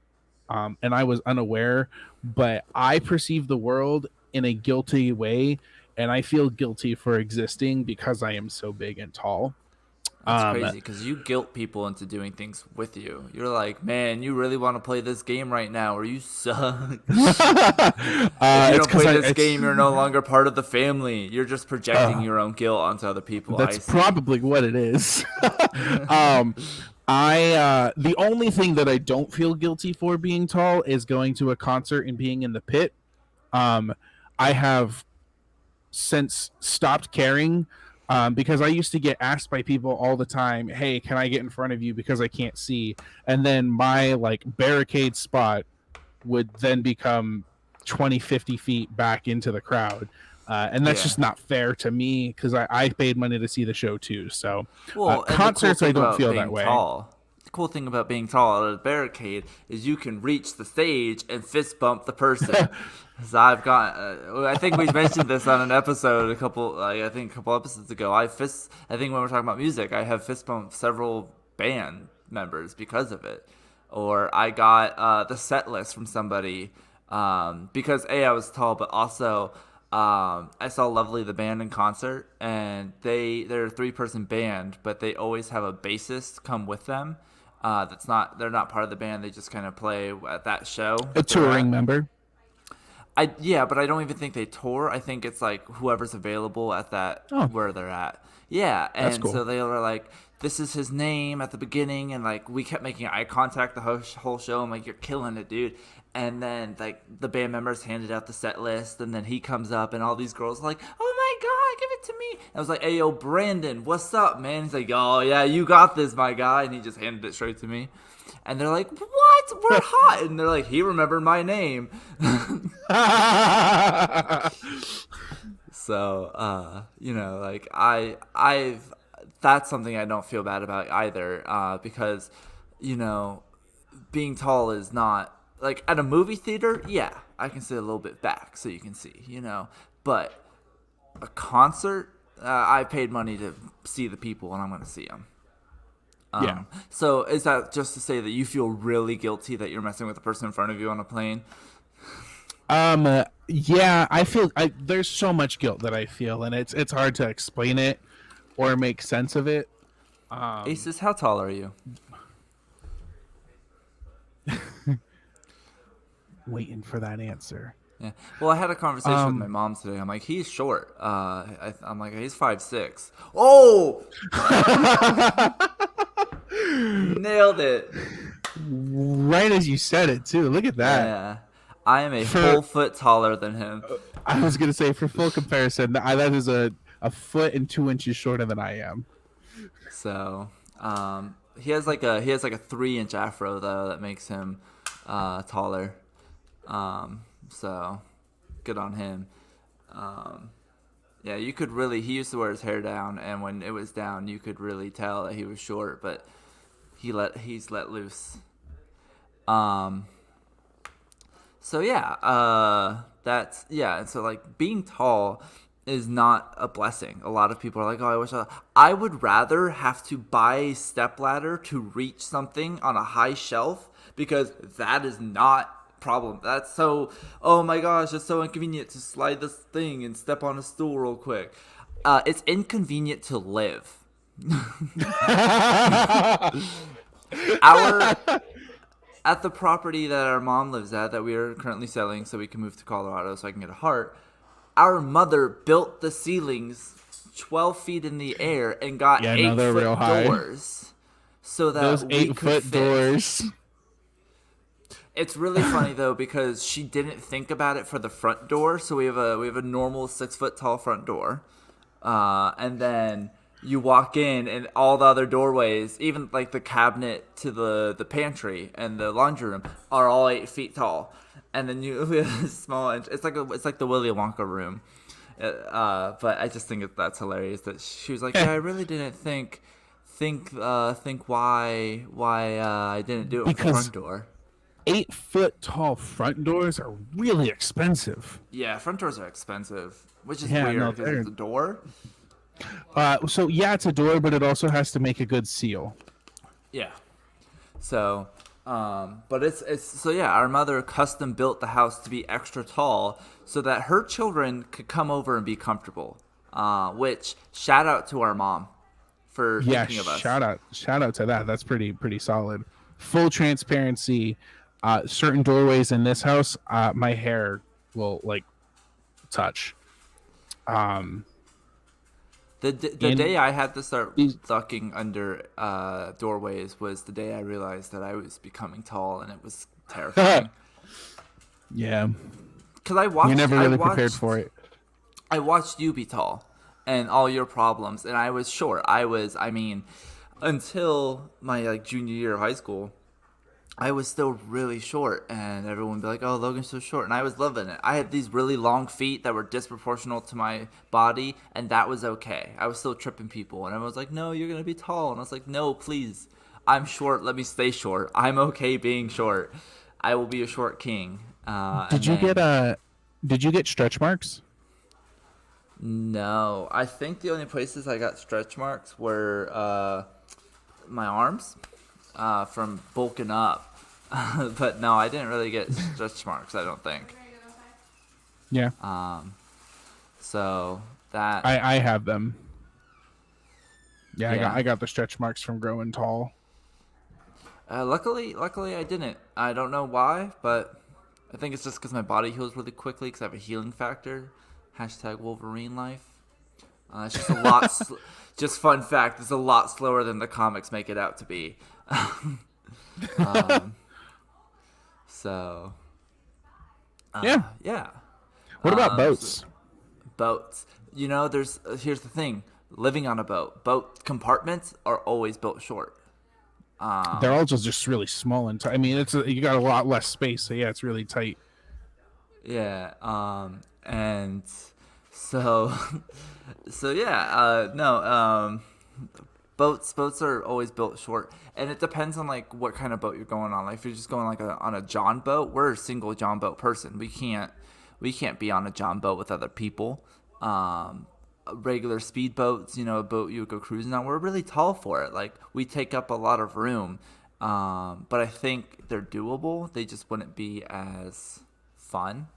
and I was unaware, but I perceive the world in a guilty way, and I feel guilty for existing because I am so big and tall. That's crazy because you guilt people into doing things with you. You're like, man, you really want to play this game right now, or you suck. If you don't play this game, you're no longer part of the family. You're just projecting your own guilt onto other people. That's probably what it is. The only thing that I don't feel guilty for being tall is going to a concert and being in the pit. I have since stopped caring. Because I used to get asked by people all the time, hey, can I get in front of you because I can't see? And then my like barricade spot would then become 20, 50 feet back into the crowd. And that's just not fair to me because I paid money to see the show too. So concerts, I don't feel that way. The cool thing about being tall at a barricade is you can reach the stage and fist bump the person. So I've got, I think we mentioned this on an episode a couple episodes ago. I think when we're talking about music, I have fist bumped several band members because of it. Or I got the set list from somebody because I was tall, but also I saw Lovely the band in concert, and they're a 3-person band, but they always have a bassist come with them. They're not part of the band. They just kind of play at that show. A touring member. But I don't even think they tour. I think it's like whoever's available at where they're at. Yeah, and that's cool. So they were like, this is his name at the beginning, and like we kept making eye contact the whole show. I'm like, you're killing it, dude. And then like the band members handed out the set list, and then he comes up, and all these girls are like, oh my god, give it to me. And I was like, hey yo, Brandon, what's up, man? He's like, oh yeah, you got this, my guy, and he just handed it straight to me. And they're like, what? We're hot. And they're like, he remembered my name. So, like I've that's something I don't feel bad about either, because, being tall is not like at a movie theater. Yeah, I can sit a little bit back so you can see, but a concert, I paid money to see the people and I'm going to see them. Yeah. So is that just to say that you feel really guilty that you're messing with the person in front of you on a plane? Yeah, I feel there's so much guilt that I feel, and it's hard to explain it or make sense of it. Aces, how tall are you? Waiting for that answer. Yeah. Well, I had a conversation with my mom today. I'm like, he's short. I'm like, he's 5'6". Oh! Nailed it. Right as you said it, too. Look at that. Yeah. I am a whole foot taller than him. I was going to say, for full comparison, that is a foot and 2 inches shorter than I am. So, he has like a 3-inch afro, though, that makes him taller. So, good on him. Yeah, you could really, he used to wear his hair down, and when it was down, you could really tell that he was short, but he's let loose. So yeah, and so like being tall is not a blessing. A lot of people are like, oh, I would rather have to buy a stepladder to reach something on a high shelf, because that is not problem. That's so, oh my gosh, it's so inconvenient to slide this thing and step on a stool real quick. It's inconvenient to live. At the property that our mom lives at, that we are currently selling so we can move to Colorado so I can get a heart, our mother built the ceilings 12 feet in the air and got 8-foot doors. So that those 8-foot doors. It's really funny though, because she didn't think about it for the front door. So we have a normal 6-foot tall front door, and then you walk in and all the other doorways, even like the cabinet to the pantry and the laundry room, are all 8 feet tall. And then you have a small. It's like the Willy Wonka room. But I just think that's hilarious that she was like, yeah, I really didn't think why I didn't do it with the front door. 8 foot tall front doors are really expensive. Yeah, front doors are expensive, which is Yeah, weird no, because it's a door. So yeah, it's a door, but it also has to make a good seal. Yeah. So, but it's so yeah. Our mother custom built the house to be extra tall so that her children could come over and be comfortable. Which shout out to our mom for thinking of us. shout out to that. That's pretty solid. Full transparency. Certain doorways in this house, my hair will like touch. The day I had to start ducking under doorways was the day I realized that I was becoming tall, and it was terrifying. Yeah, Because I watched. you're never really prepared for it. I watched you be tall, and all your problems, and I was short. I mean, until my like junior year of high school, I was still really short, and everyone would be like, "Oh, Logan's so short," and I was loving it. I had these really long feet that were disproportional to my body, and that was okay. I was still tripping people, and everyone was like, "No, you're gonna be tall," and I was like, "No, please, I'm short. Let me stay short. I'm okay being short. I will be a short king." Did you get stretch marks? No, I think the only places I got stretch marks were my arms from bulking up. But no, I didn't really get stretch marks, I don't think. Yeah. So that I have them. Yeah, Yeah. I got the stretch marks from growing tall. luckily I didn't. I don't know why, but I think it's just because my body heals really quickly because I have a healing factor. # Wolverine life. It's just a lot. Just fun fact: it's a lot slower than the comics make it out to be. So. Yeah. What about boats? Boats. You know, here's the thing: living on a boat compartments are always built short. They're all just really small and tight. I mean, you got a lot less space, so yeah, it's really tight. Yeah. And so, yeah. No. Boats are always built short, and it depends on like what kind of boat you're going on. Like if you're just going like on a John boat, we're a single John boat person. We can't be on a John boat with other people. Regular speed boats, you know, a boat you would go cruising on, we're really tall for it. Like we take up a lot of room, but I think they're doable. They just wouldn't be as fun.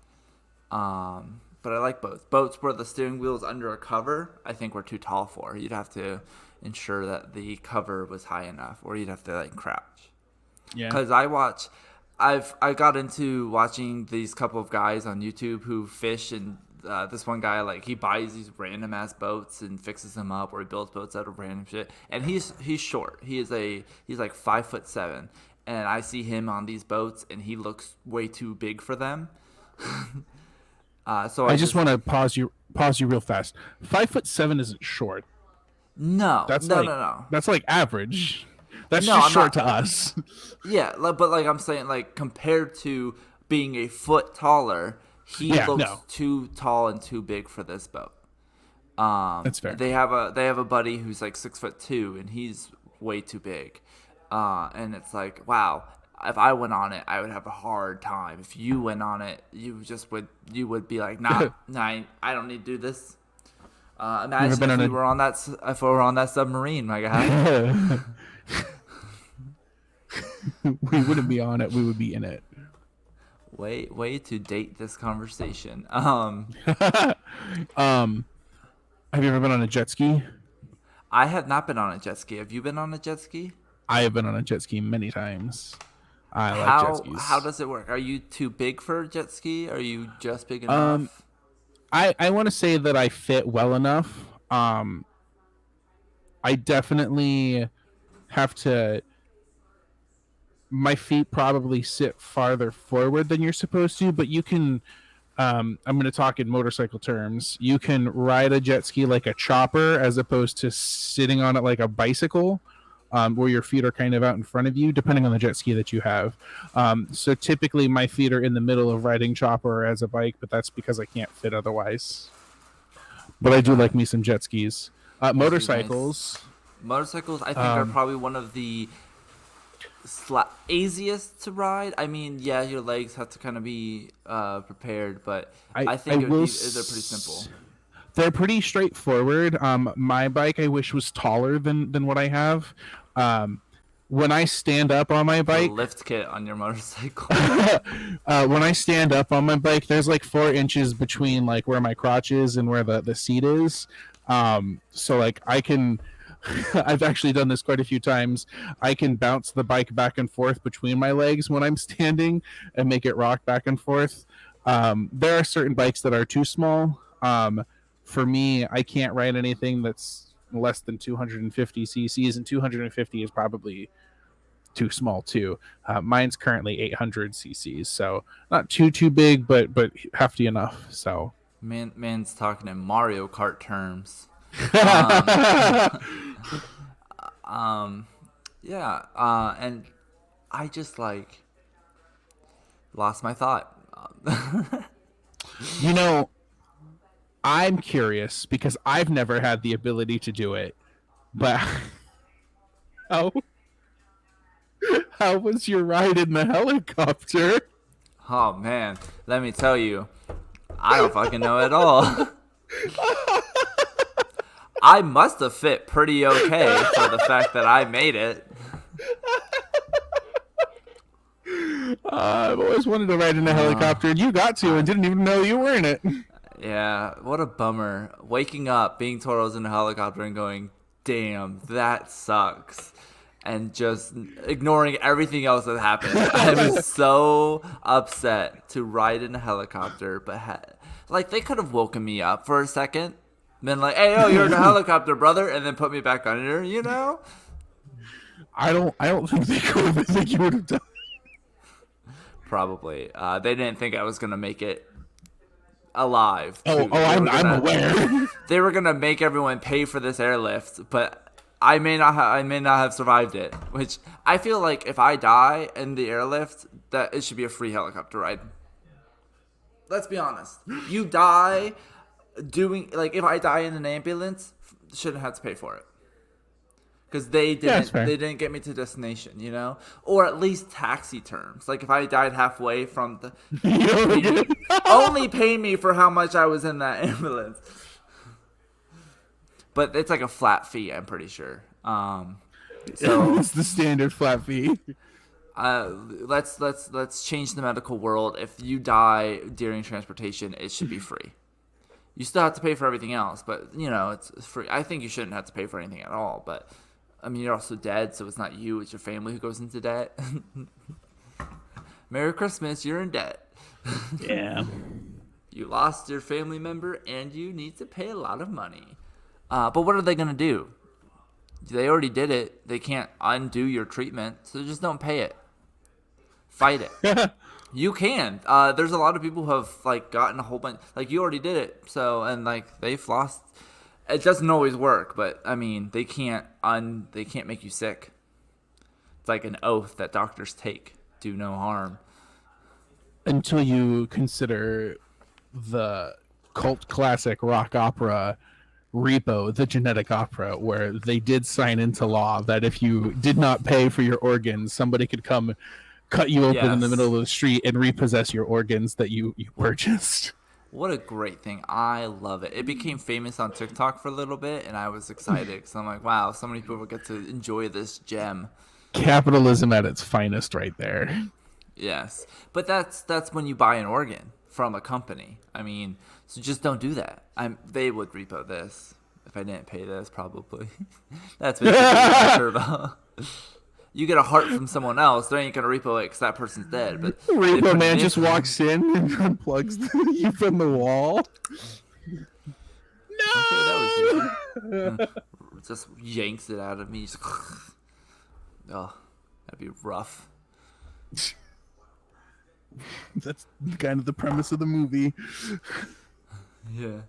But I like boats. Boats where the steering wheel is under a cover, I think we're too tall for. You'd have to ensure that the cover was high enough, or you'd have to like crouch. Yeah. Because I got into watching these couple of guys on YouTube who fish, and this one guy, like, he buys these random ass boats and fixes them up, or he builds boats out of random shit. And he's short. He's like 5'7", and I see him on these boats, and he looks way too big for them. So I just want to pause you real fast. 5'7" isn't short. No, That's no. That's like average. That's No, just I'm short not- to us. Yeah, but like I'm saying, like compared to being a foot taller, he looks too tall and too big for this boat. That's fair. They have a buddy who's like 6'2", and he's way too big. And it's like, wow, if I went on it, I would have a hard time. If you went on it, you would be like, nah, I don't need to do this. Imagine if we were on that submarine, my guy. We wouldn't be on it. We would be in it. Way to date this conversation. Have you ever been on a jet ski? I have not been on a jet ski. Have you been on a jet ski? I have been on a jet ski many times. I like jet skis. How does it work? Are you too big for a jet ski? Are you just big enough? I want to say that I fit well enough. I definitely have to. My feet probably sit farther forward than you're supposed to, but you can I'm going to talk in motorcycle terms. You can ride a jet ski like a chopper as opposed to sitting on it like a bicycle, where your feet are kind of out in front of you, depending on the jet ski that you have. So typically my feet are in the middle of riding chopper as a bike, but that's because I can't fit otherwise. But I do like me some jet skis. Motorcycles. Motorcycles, I think, are probably one of the easiest to ride. I mean, yeah, your legs have to kind of be prepared, but I think they're pretty simple. They're pretty straightforward. My bike, I wish, was taller than what I have. When I stand up on my bike, a lift kit on your motorcycle. When I stand up on my bike, there's like 4 inches between like where my crotch is and where the seat is. So like I can. I've actually done this quite a few times. I can bounce the bike back and forth between my legs when I'm standing and make it rock back and forth. There are certain bikes that are too small. For me, I can't ride anything that's less than 250 cc's, and 250 is probably too small too. Mine's currently 800 cc's, so not too big, but hefty enough. So man's talking in Mario Kart terms. And I just like lost my thought. You know, I'm curious because I've never had the ability to do it, but how was your ride in the helicopter? Oh man, let me tell you, I don't fucking know at all. I must have fit pretty okay for the fact that I made it. I've always wanted to ride in a helicopter, and you got to and didn't even know you were in it. Yeah, what a bummer. Waking up, being told I was in a helicopter and going, damn, that sucks. And just ignoring everything else that happened. I was so upset to ride in a helicopter, but like they could have woken me up for a second. Been like, hey, you're in a helicopter, brother, and then put me back under, you know? I don't think they could. I think you would have done. Probably. They didn't think I was gonna make it alive. I'm aware. They were gonna make everyone pay for this airlift, but I may not have survived it. Which I feel like if I die in the airlift, that it should be a free helicopter ride. Let's be honest. You die. If I die in an ambulance, shouldn't have to pay for it because they didn't get me to destination, you know, or at least taxi terms. Like if I died halfway from only pay me for how much I was in that ambulance. But it's like a flat fee, I'm pretty sure. So it's the standard flat fee. Let's change the medical world. If you die during transportation, it should be free. You still have to pay for everything else, but, you know, it's free. I think you shouldn't have to pay for anything at all, but, I mean, you're also dead, so it's not you, it's your family who goes into debt. Merry Christmas, you're in debt. Yeah. You lost your family member, and you need to pay a lot of money. But what are they going to do? They already did it. They can't undo your treatment, so just don't pay it. Fight it. You can. There's a lot of people who have like gotten a whole bunch. Like you already did it, so and like they've lost. It doesn't always work, but I mean they can't make you sick. It's like an oath that doctors take: do no harm. Until you consider the cult classic rock opera Repo, the genetic opera, where they did sign into law that if you did not pay for your organs, somebody could come cut you open in the middle of the street and repossess your organs that you purchased. What a great thing. I love it. It became famous on TikTok for a little bit, and I was excited because I'm like, wow, so many people get to enjoy this gem. Capitalism at its finest right there. Yes. But that's when you buy an organ from a company. I mean, so just don't do that. They would repo this. If I didn't pay this, probably. That's basically what about. You get a heart from someone else, they ain't gonna repo it because that person's dead. But Repo man just walks in and unplugs you from the wall. No. Okay, that was you. Just yanks it out of me. Just, oh, that'd be rough. That's kind of the premise of the movie. Yeah.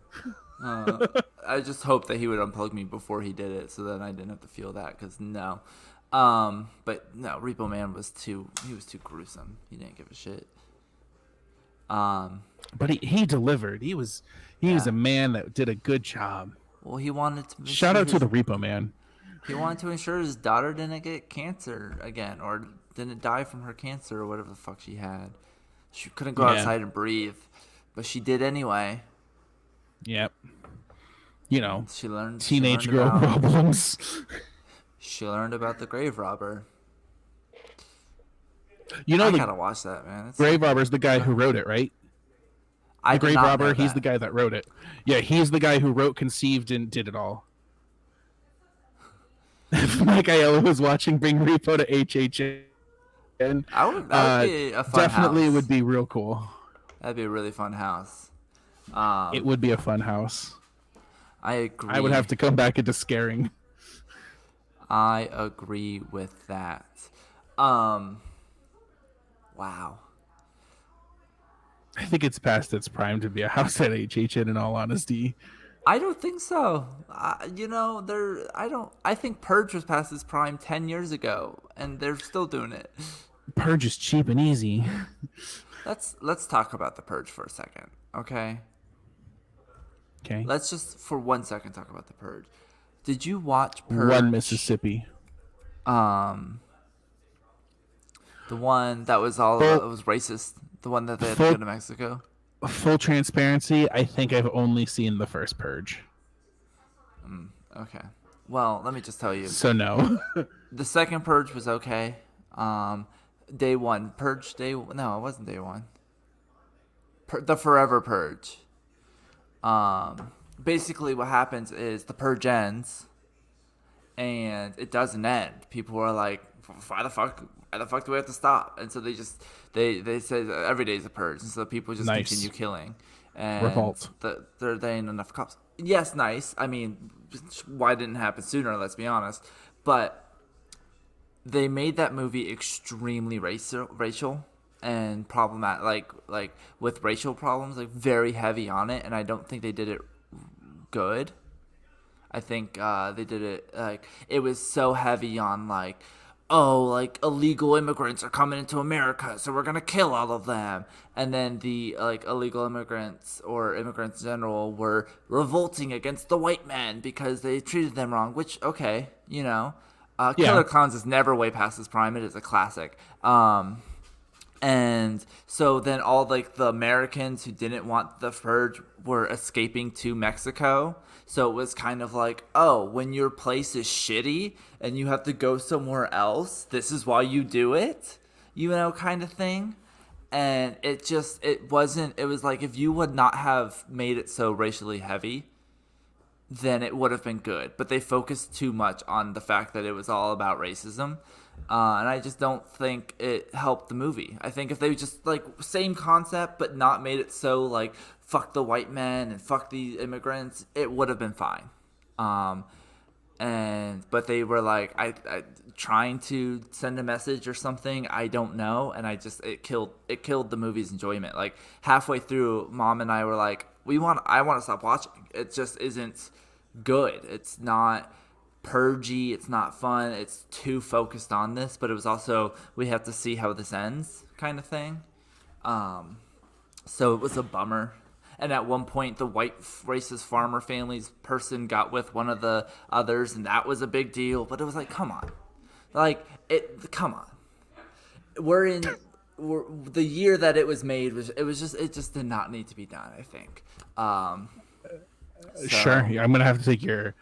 I just hope that he would unplug me before he did it, so then I didn't have to feel that. Because no, but no, Repo Man was too gruesome. He didn't give a shit. But he delivered. He was a man that did a good job. Well, he wanted to Shout out to the Repo Man. He wanted to ensure his daughter didn't get cancer again, or didn't die from her cancer, or whatever the fuck she had. She couldn't go outside and breathe, but she did anyway. Yep. She learned teenage girl problems. She learned about the grave robber. I gotta watch that, man. Grave robber's the guy who wrote it, right? The grave robber, he's the guy that wrote it. Yeah, he's the guy who wrote, conceived, and did it all. If Mike Aiello was watching, bring Repo to HHN. That would be a fun definitely house. would be real cool. That'd be a really fun house. It would be a fun house. I agree. I would have to come back into scaring. I agree with that. Wow. I think it's past its prime to be a house at HHN, in all honesty. I don't think so. I think Purge was past its prime 10 years ago, and they're still doing it. Purge is cheap and easy. Let's talk about the Purge for a second, okay? Okay. Let's just for 1 second talk about the Purge. Did you watch Purge? One Mississippi. The one that was it was racist. The one that they had to go to Mexico. Full transparency, I think I've only seen the first Purge. Okay. Well, let me just tell you. So no. The second Purge was okay. Day one. Purge day... No, it wasn't day one. The Forever Purge. Basically what happens is the Purge ends, and it doesn't end. People are like, why the fuck do we have to stop? And so they say that every day is a Purge, and so people just continue killing. And Revolt. There ain't enough cops. Yes, nice. I mean, why didn't it happen sooner? Let's be honest. But they made that movie extremely racial and problematic, like with racial problems, like very heavy on it. And I don't think they did it good. I think they did it like it was so heavy on like, oh, like illegal immigrants are coming into America, so we're gonna kill all of them. And then the like illegal immigrants or immigrants in general were revolting against the white men because they treated them wrong. Which okay, Killer Clowns is never way past its prime. It is a classic. And so then all like the Americans who didn't want the Purge were escaping to Mexico. So it was kind of like, oh, when your place is shitty and you have to go somewhere else, this is why you do it, kind of thing. And it was like if you would not have made it so racially heavy, then it would have been good. But they focused too much on the fact that it was all about racism. And I just don't think it helped the movie. I think if they just like same concept but not made it so like fuck the white men and fuck the immigrants, it would have been fine. But they were like I trying to send a message or something, I don't know, and it killed the movie's enjoyment. Like halfway through, Mom and I were like, I want to stop watching. It just isn't good. It's not purgy, it's not fun, it's too focused on this, but it was also we have to see how this ends kind of thing. So it was a bummer. And at one point the white racist farmer family's person got with one of the others, and that was a big deal. But it was like, come on, come on. The year that it was made it just did not need to be done, I think. Sure, yeah, I'm gonna have to take your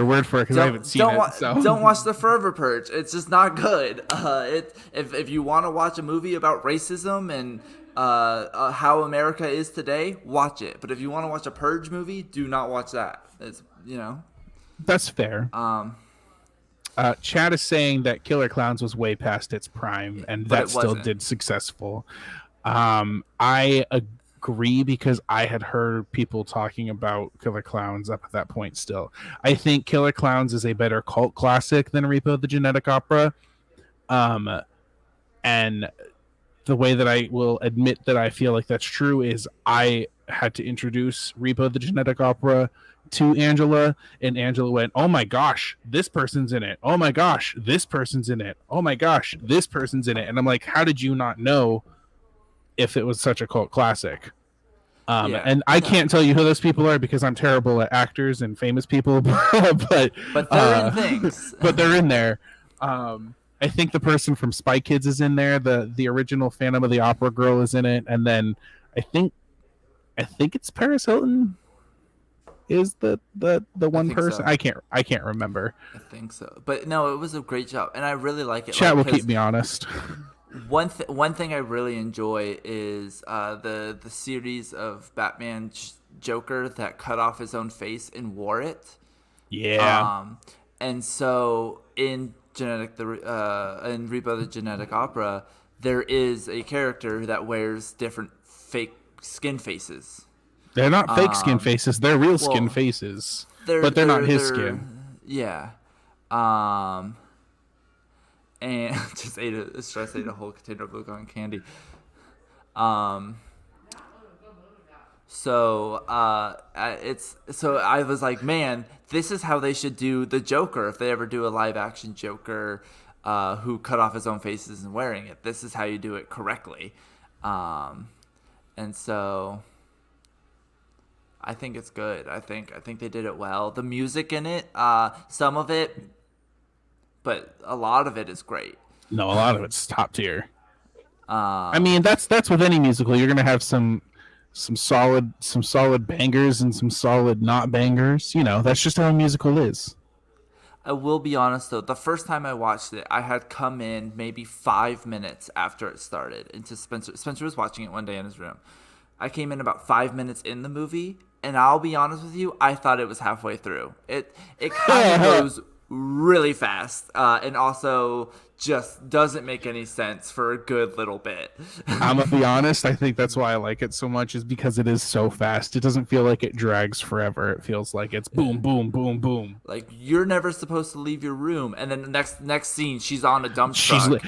word for it because I haven't seen it. So don't watch the Forever Purge. It's just not good. If you want to watch a movie about racism and how America is today, watch it. But if you want to watch a Purge movie, do not watch that. It's that's fair. Chad is saying that Killer Clowns was way past its prime, and that still did successful. I agree because I had heard people talking about Killer Clowns up at that point still. I think Killer Clowns is a better cult classic than Repo the Genetic Opera. And the way that I will admit that I feel like that's true is I had to introduce Repo the Genetic Opera to Angela, and Angela went, "Oh my gosh, this person's in it. Oh my gosh, this person's in it. Oh my gosh, this person's in it." And I'm like, "How did you not know if it was such a cult classic?" And I can't tell you who those people are because I'm terrible at actors and famous people, but they're in things. But they're in there. I think the person from Spy Kids is in there. The original Phantom of the Opera girl is in it, and then I think it's Paris Hilton is the one person. So. I can't remember. I think so, but no, it was a great job, and I really like it. Chat will keep me honest. One thing I really enjoy is the series of Batman Joker that cut off his own face and wore it. Yeah. And so in Repo the Genetic Opera, there is a character that wears different fake skin faces. They're not fake skin faces. They're real skin faces. But they're not his skin. Yeah. And just ate a whole container of Glucon candy. So I was like, man, this is how they should do the Joker if they ever do a live action Joker who cut off his own faces and wearing it. This is how you do it correctly. And so I think it's good. I think they did it well. The music in it, some of it, but a lot of it is great. No, a lot of it's top tier. I mean, that's with any musical. You're gonna have some solid bangers and some solid not bangers. You know, that's just how a musical is. I will be honest though, the first time I watched it, I had come in maybe 5 minutes after it started into Spencer. Spencer was watching it one day in his room. I came in about 5 minutes in the movie, and I'll be honest with you, I thought it was halfway through. It kind of goes really fast, and also just doesn't make any sense for a good little bit. I'm gonna be honest, I think that's why I like it so much, is because it is so fast. It doesn't feel like it drags forever. It feels like it's boom, boom, boom, boom. Like, you're never supposed to leave your room, and then the next scene, she's on a dump truck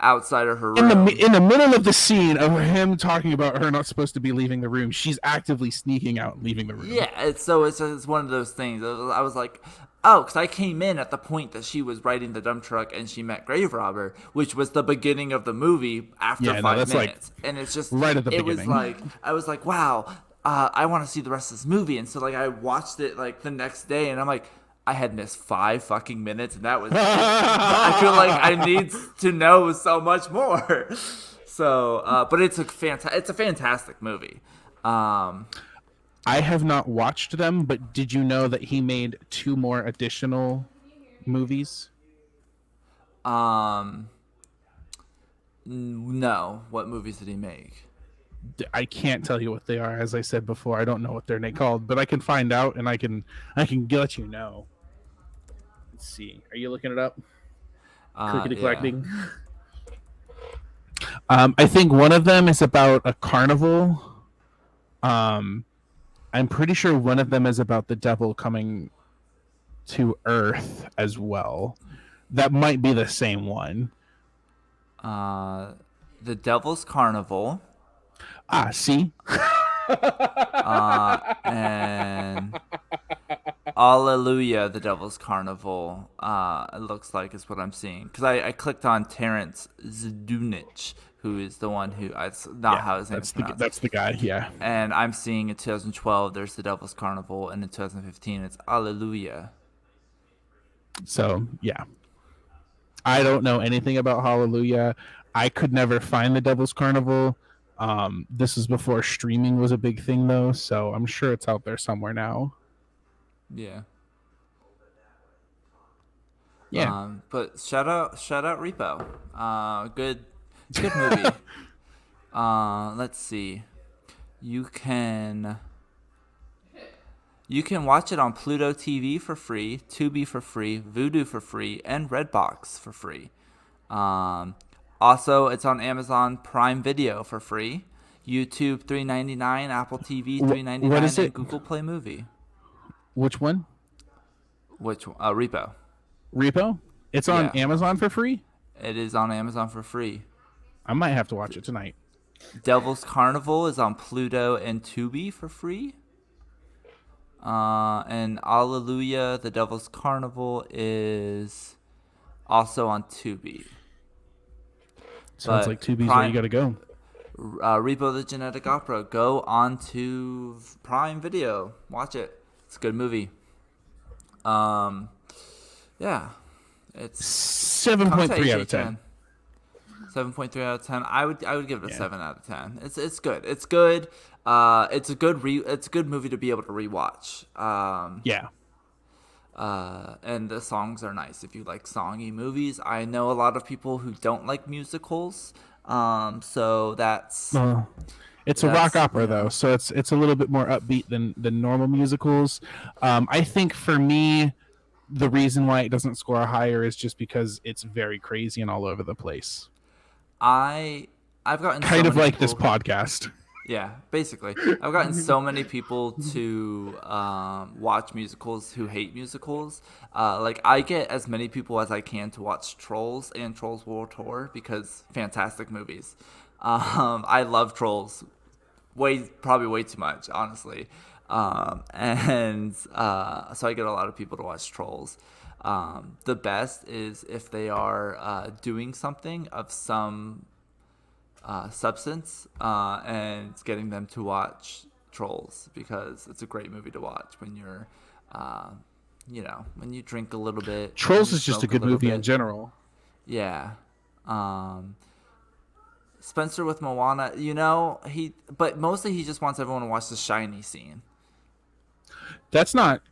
outside of her room. In the middle of the scene of him talking about her not supposed to be leaving the room, she's actively sneaking out and leaving the room. Yeah, it's one of those things. I was like, oh, because I came in at the point that she was riding the dump truck and she met Grave Robber, which was the beginning of the movie after 5 minutes. And it's just right at the beginning. Was like, I was like, wow, I want to see the rest of this movie. And so like I watched it like the next day, and I'm like, I had missed 5 fucking minutes, and that was I feel like I need to know so much more. So, but it's a fantastic movie. I have not watched them, but did you know that he made 2 more additional movies? No. What movies did he make? I can't tell you what they are. As I said before, I don't know what they're called, but I can find out, and I can let you know. Let's see. Are you looking it up? Clickety clacking. I think one of them is about a carnival. I'm pretty sure one of them is about the devil coming to Earth as well. That might be the same one. The Devil's Carnival. See? And Alleluia, the Devil's Carnival, it looks like is what I'm seeing. Because I clicked on Terrence Zdunich, who is the one who, it's not how his name is pronounced. That's the guy, yeah. And I'm seeing in 2012, there's the Devil's Carnival, and in 2015, it's Alleluia. So, yeah. I don't know anything about Hallelujah. I could never find the Devil's Carnival. This is before streaming was a big thing, though, so I'm sure it's out there somewhere now. Yeah. Yeah. But shout out Repo. Good movie. Let's see. You can watch it on Pluto TV for free, Tubi for free, Vudu for free, and Redbox for free. Also, it's on Amazon Prime Video for free, YouTube $3.99, Apple TV $3.99, and Google Play Movie. Which one? Repo. Repo? It's on Amazon for free? It is on Amazon for free. I might have to watch it tonight. Devil's Carnival is on Pluto and Tubi for free. And Alleluia, The Devil's Carnival is also on Tubi. Sounds But like Tubi's where you gotta go. Repo the Genetic Opera, go on to Prime Video. Watch it. It's a good movie. Yeah. It's 7.3 out of 10. 7.3 out of 10. I would give it a 7 out of 10. It's good. It's good. It's a good movie to be able to rewatch. Yeah. And the songs are nice if you like songy movies. I know a lot of people who don't like musicals. So that's It's a rock opera though, so it's a little bit more upbeat than normal musicals. I think for me, the reason why it doesn't score higher is just because it's very crazy and all over the place. I've gotten Kind so of many like this people- podcast. Yeah, basically. I've gotten so many people to watch musicals who hate musicals. Like, I get as many people as I can to watch Trolls and Trolls World Tour because fantastic movies. I love Trolls probably way too much, honestly. So I get a lot of people to watch Trolls. The best is if they are doing something of some substance, and it's getting them to watch Trolls because it's a great movie to watch when you're, when you drink a little bit. Trolls when you is just a smoke good little movie in bit. general. Yeah. Spencer with Moana, but mostly he just wants everyone to watch the shiny scene. That's not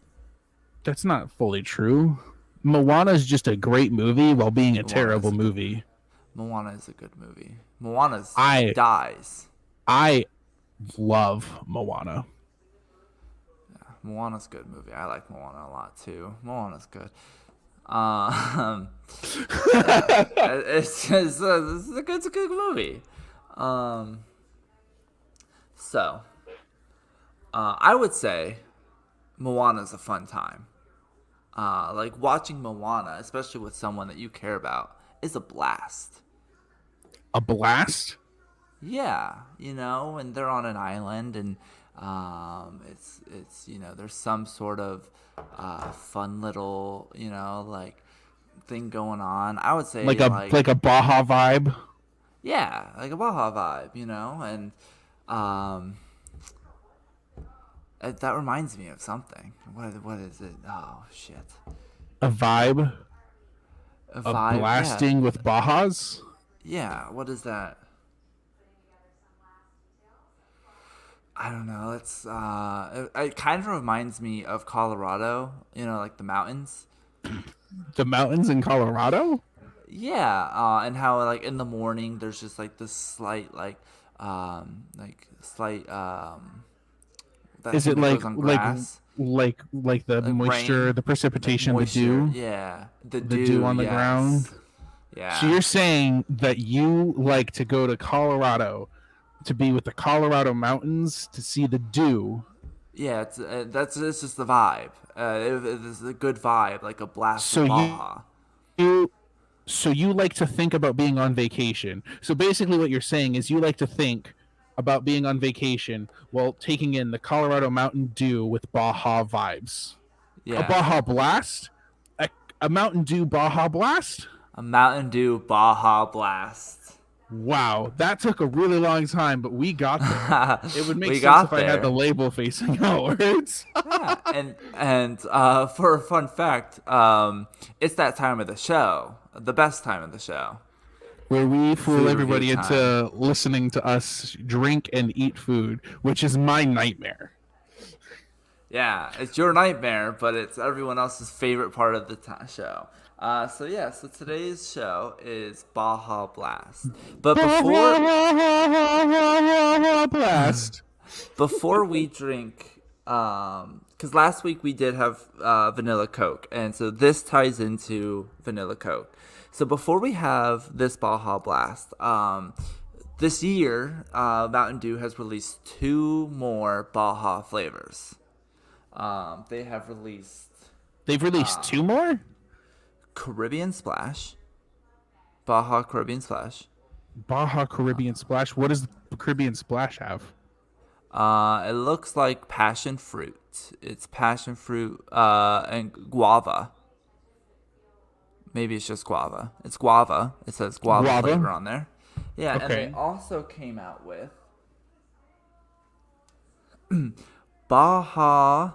fully true. Moana is just a great movie while being a terrible movie. Moana is a good movie. Moana I- dies. I love Moana. Moana's a good movie. I like Moana a lot too. Moana's good. It's a good movie. So I would say Moana's a fun time. Like watching Moana, especially with someone that you care about, is a blast. A blast? Yeah, and they're on an island, and it's there's some sort of fun little like thing going on. I would say Like a Baja vibe? yeah, like a Baja vibe, and that reminds me of something. What is it? Oh shit, A vibe? a Of vibe, blasting with Bajas? Yeah, what is that? I don't know. It's it kind of reminds me of Colorado. Like the mountains. The mountains in Colorado? Yeah, and how like in the morning there's just like this slight that Is thing it that like goes on grass. like the Like moisture, rain, the precipitation, Moisture, the dew? Yeah, the dew on the yes. ground? Yeah. So you're saying that you like to go to Colorado to be with the Colorado mountains to see the dew? Yeah, it's just the vibe. It's a good vibe, like a blast So of you- Baja. So you like to think about being on vacation. So basically what you're saying is you like to think about being on vacation while taking in the Colorado Mountain Dew with Baja vibes. Yeah. A Baja Blast? A Mountain Dew Baja Blast? A Mountain Dew Baja Blast. Wow, that took a really long time, but we got there. It would make We sense got if I had there. the label facing outwards. Yeah, and for a fun fact, it's that time of the show, the best time of the show. Where we fool Food everybody review into listening to us drink and eat food, which is my nightmare. Yeah, it's your nightmare, but it's everyone else's favorite part of the show. So today's show is Baja Blast. But Blast. before we drink, because last week we did have vanilla Coke, and so this ties into vanilla Coke. So before we have this Baja Blast, this year Mountain Dew has released 2 more Baja flavors. They've released 2 more? Caribbean Splash, Baja Caribbean Splash, Baja Caribbean Splash. What does the Caribbean Splash have? It looks like passion fruit. It's passion fruit and guava. Maybe it's just guava. It's guava. It says guava flavor on there. Yeah, and Okay. they also came out with Baja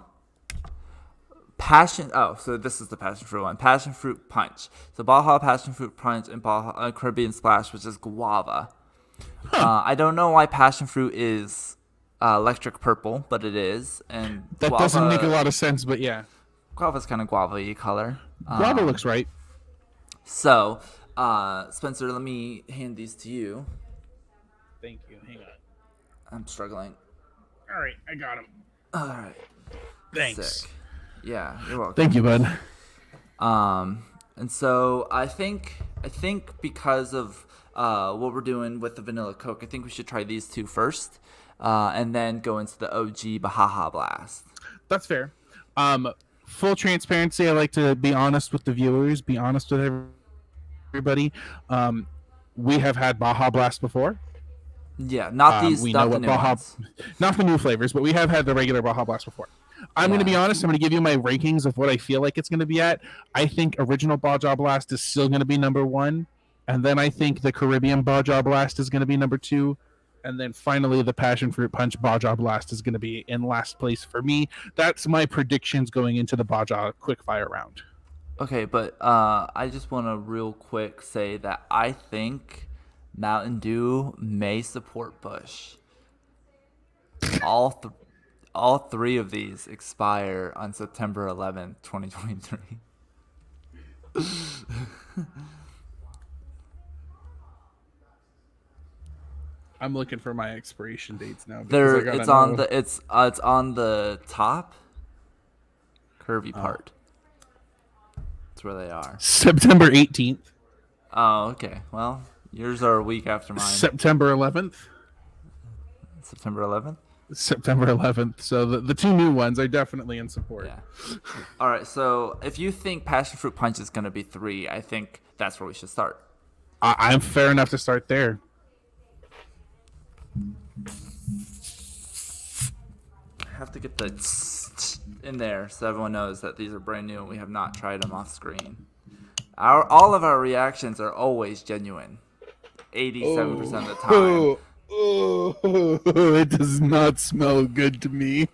Passion. Oh, so this is the passion fruit one. Passion fruit punch. So Baja passion fruit punch and Baja Caribbean Splash, which is guava. I don't know why passion fruit is electric purple, but it is. And That doesn't make a lot of sense, but yeah. Guava's kind of guava-y color. Guava looks right. So, Spencer, let me hand these to you. Thank you. Hang on. I'm struggling. All right, I got him. All right. Thanks. Sick. Yeah, you're welcome. Thank you, bud. And so I think because of what we're doing with the vanilla Coke, I think we should try these two first, and then go into the OG Baja Blast. That's fair. Full transparency, I like to be honest with the viewers, be honest with everybody. We have had Baja Blast before. Yeah, not these, we not know the what new Baja, ones. not the new flavors, but we have had the regular Baja Blast before. I'm going to be honest. I'm going to give you my rankings of what I feel like it's going to be at. I think original Baja Blast is still going to be number 1, and then I think the Caribbean Baja Blast is going to be number 2, and then finally the Passion Fruit Punch Baja Blast is going to be in last place for me. That's my predictions going into the Baja Quickfire round. Okay, but I just want to real quick say that I think Mountain Dew may support Bush. All three of these expire on September 11th, 2023. I'm looking for my expiration dates now. It's on the top curvy part. That's where they are. September 18th. Oh, okay. Well, yours are a week after mine. September 11th. September 11th? September 11th. So the two new ones are definitely in support. Yeah. All right. So if you think Passion Fruit Punch is going to be 3, I think that's where we should start. I'm fair enough to start there. I have to get the in there so everyone knows that these are brand new and we have not tried them off screen. All of our reactions are always genuine. 87% of the time. Oh, it does not smell good to me.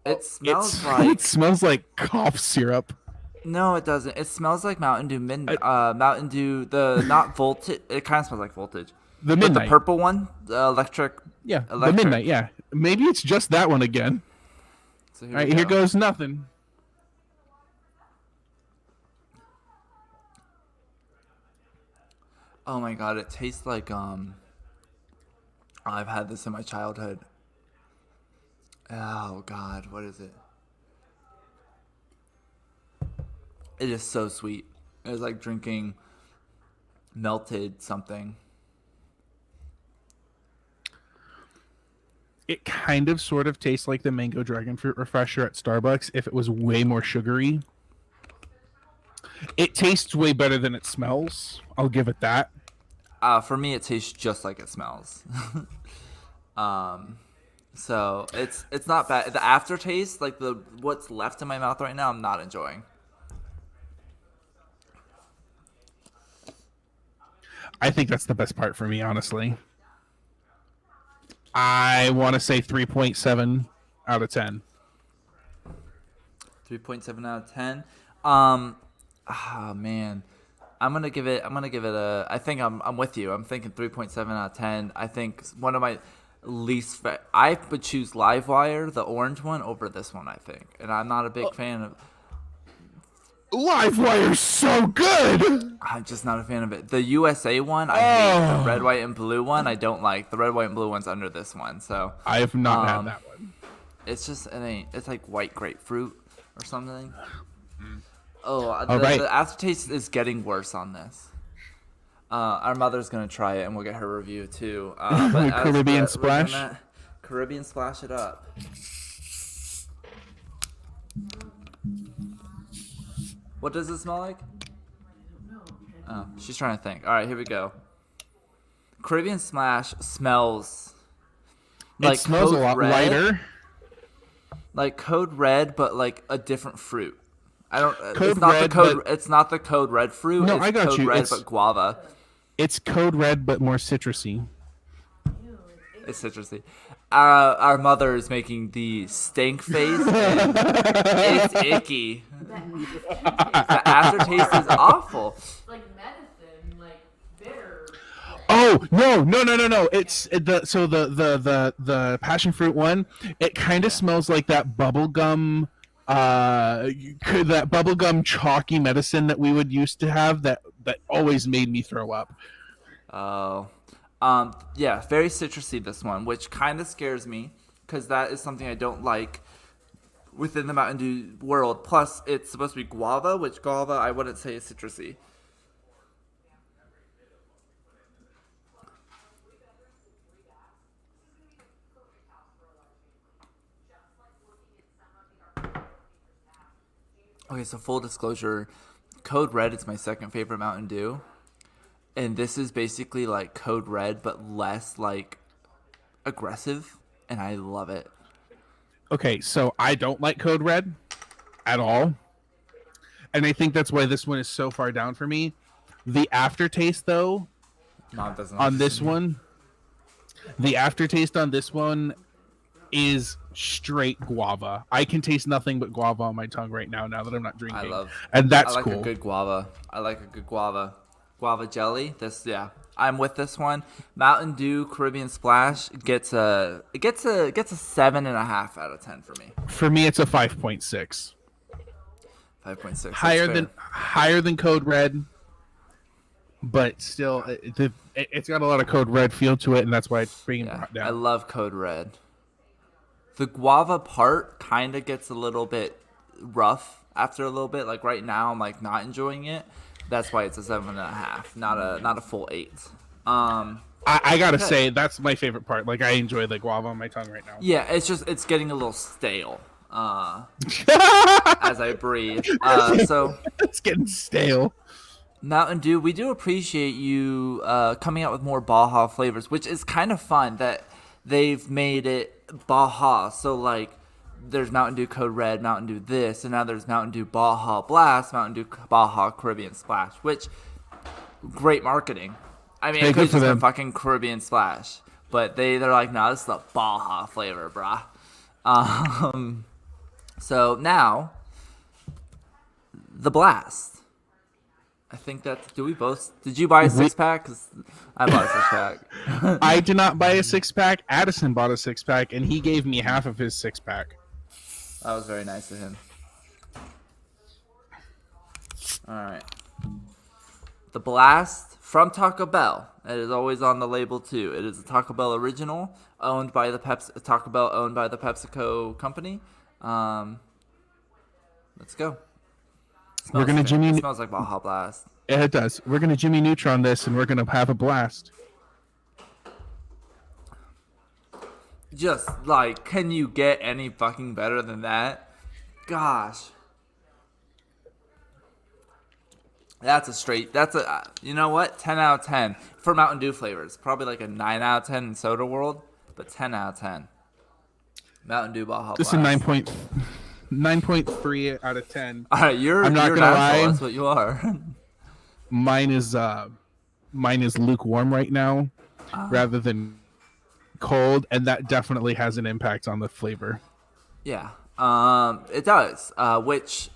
It smells like it smells like cough syrup. No, it doesn't. It smells like Mountain Dew Mountain Dew, the not Voltage. It kind of smells like Voltage. The But Midnight. the purple one, the electric. Yeah, electric. the Midnight, yeah. Maybe it's just that one again. So All right, here goes nothing. Oh my god, it tastes like I've had this in my childhood. Oh god, what is it? It is so sweet. It's like drinking melted something. It kind of sort of tastes like the mango dragon fruit refresher at Starbucks if it was way more sugary. It tastes way better than it smells. I'll give it that. For me, it tastes just like it smells. So it's not bad. The aftertaste, like what's left in my mouth right now, I'm not enjoying. I think that's the best part for me, honestly. I want to say 3.7 out of 10. 3.7 out of 10. Oh man, I'm gonna give it a. I think I'm with you. I'm thinking 3.7 out of 10. I think one of my least. I would choose Livewire, the orange one, over this one. I think, and I'm not a big fan of. Livewire's so good. I'm just not a fan of it. The USA one, I hate. The red, white, and blue one, I don't like. The red, white, and blue one's under this one, so I have not had that one. it's just it ain't. It's like white grapefruit or something. Oh, right. the aftertaste is getting worse on this. Our mother's gonna try it, and we'll get her review too. But Caribbean Splash? Caribbean Splash it up. What does it smell like? Oh, she's trying to think. All right, here we go. Caribbean Splash smells like It smells a Code lot Red, lighter. like Code Red, but like a different fruit. I don't. Code it's not Red, the Code. but- It's not the Code Red fruit. No, it's I got Code you. Red, It's- but guava. It's Code Red, but more citrusy. It's citrusy. Our mother is making the stank face. And it's icky. The aftertaste is awful. Like medicine, like bitter. Oh no! It's the passion fruit one. It kind of smells like that bubblegum, that bubblegum chalky medicine that we would used to have that always made me throw up. Oh. Yeah, very citrusy, this one, which kind of scares me because that is something I don't like within the Mountain Dew world. Plus, it's supposed to be guava, which guava I wouldn't say is citrusy. Okay, so full disclosure, Code Red is my second favorite Mountain Dew. And this is basically like Code Red, but less like aggressive, and I love it. Okay, so I don't like Code Red at all, and I think that's why this one is so far down for me. The aftertaste, though, Mom doesn't on this one, the aftertaste on this one is straight guava. I can taste nothing but guava on my tongue right now. Now that I'm not drinking, and that's I like cool. a good guava. I like a good guava. Guava jelly. I'm with this one. Mountain Dew Caribbean Splash gets a 7.5 out of 10 for me. For me, it's a 5.6. 5.6. Higher than Code Red, but still, it's got a lot of Code Red feel to it, and that's why it's bringing Yeah, it down. I love Code Red. The guava part kind of gets a little bit rough after a little bit. Like right now, I'm like not enjoying it. That's why it's a 7.5, not a full 8. I gotta say that's my favorite part. Like I enjoy the guava on my tongue right now. Yeah, it's getting a little stale as I breathe. So It's getting stale. Mountain Dew, we do appreciate you coming out with more Baja flavors, which is kind of fun that they've made it Baja. So like, there's Mountain Dew Code Red, Mountain Dew this, and now there's Mountain Dew Baja Blast, Mountain Dew Baja Caribbean Splash, which great marketing. I mean, Hey, it could good have for just been them. fucking Caribbean Splash, but they're like, no, this is the Baja flavor, brah. So now the Blast. I think that. Did you buy a 6-pack? 'Cause I bought a 6-pack. I did not buy a 6-pack. Addison bought a 6-pack, and he gave me half of his 6-pack. That was very nice of him. All right. The Blast from Taco Bell. It is always on the label too. It is a Taco Bell original, owned by the PepsiCo company. Let's go. We're gonna It smells like Baja Blast. Yeah, it does. We're gonna Jimmy Neutron this, and we're gonna have a blast. Just like, can you get any fucking better than that? Gosh. That's a, you know what? 10 out of 10 for Mountain Dew flavors. Probably like a 9 out of 10 in Soda World, but 10 out of 10. Mountain Dew Baja This Blast. is 9.3 out of 10. All right, you're I'm not you're gonna an asshole. lie. That's what you are. Mine is lukewarm right now, rather than cold, and that definitely has an impact on the flavor. Yeah, it does. Which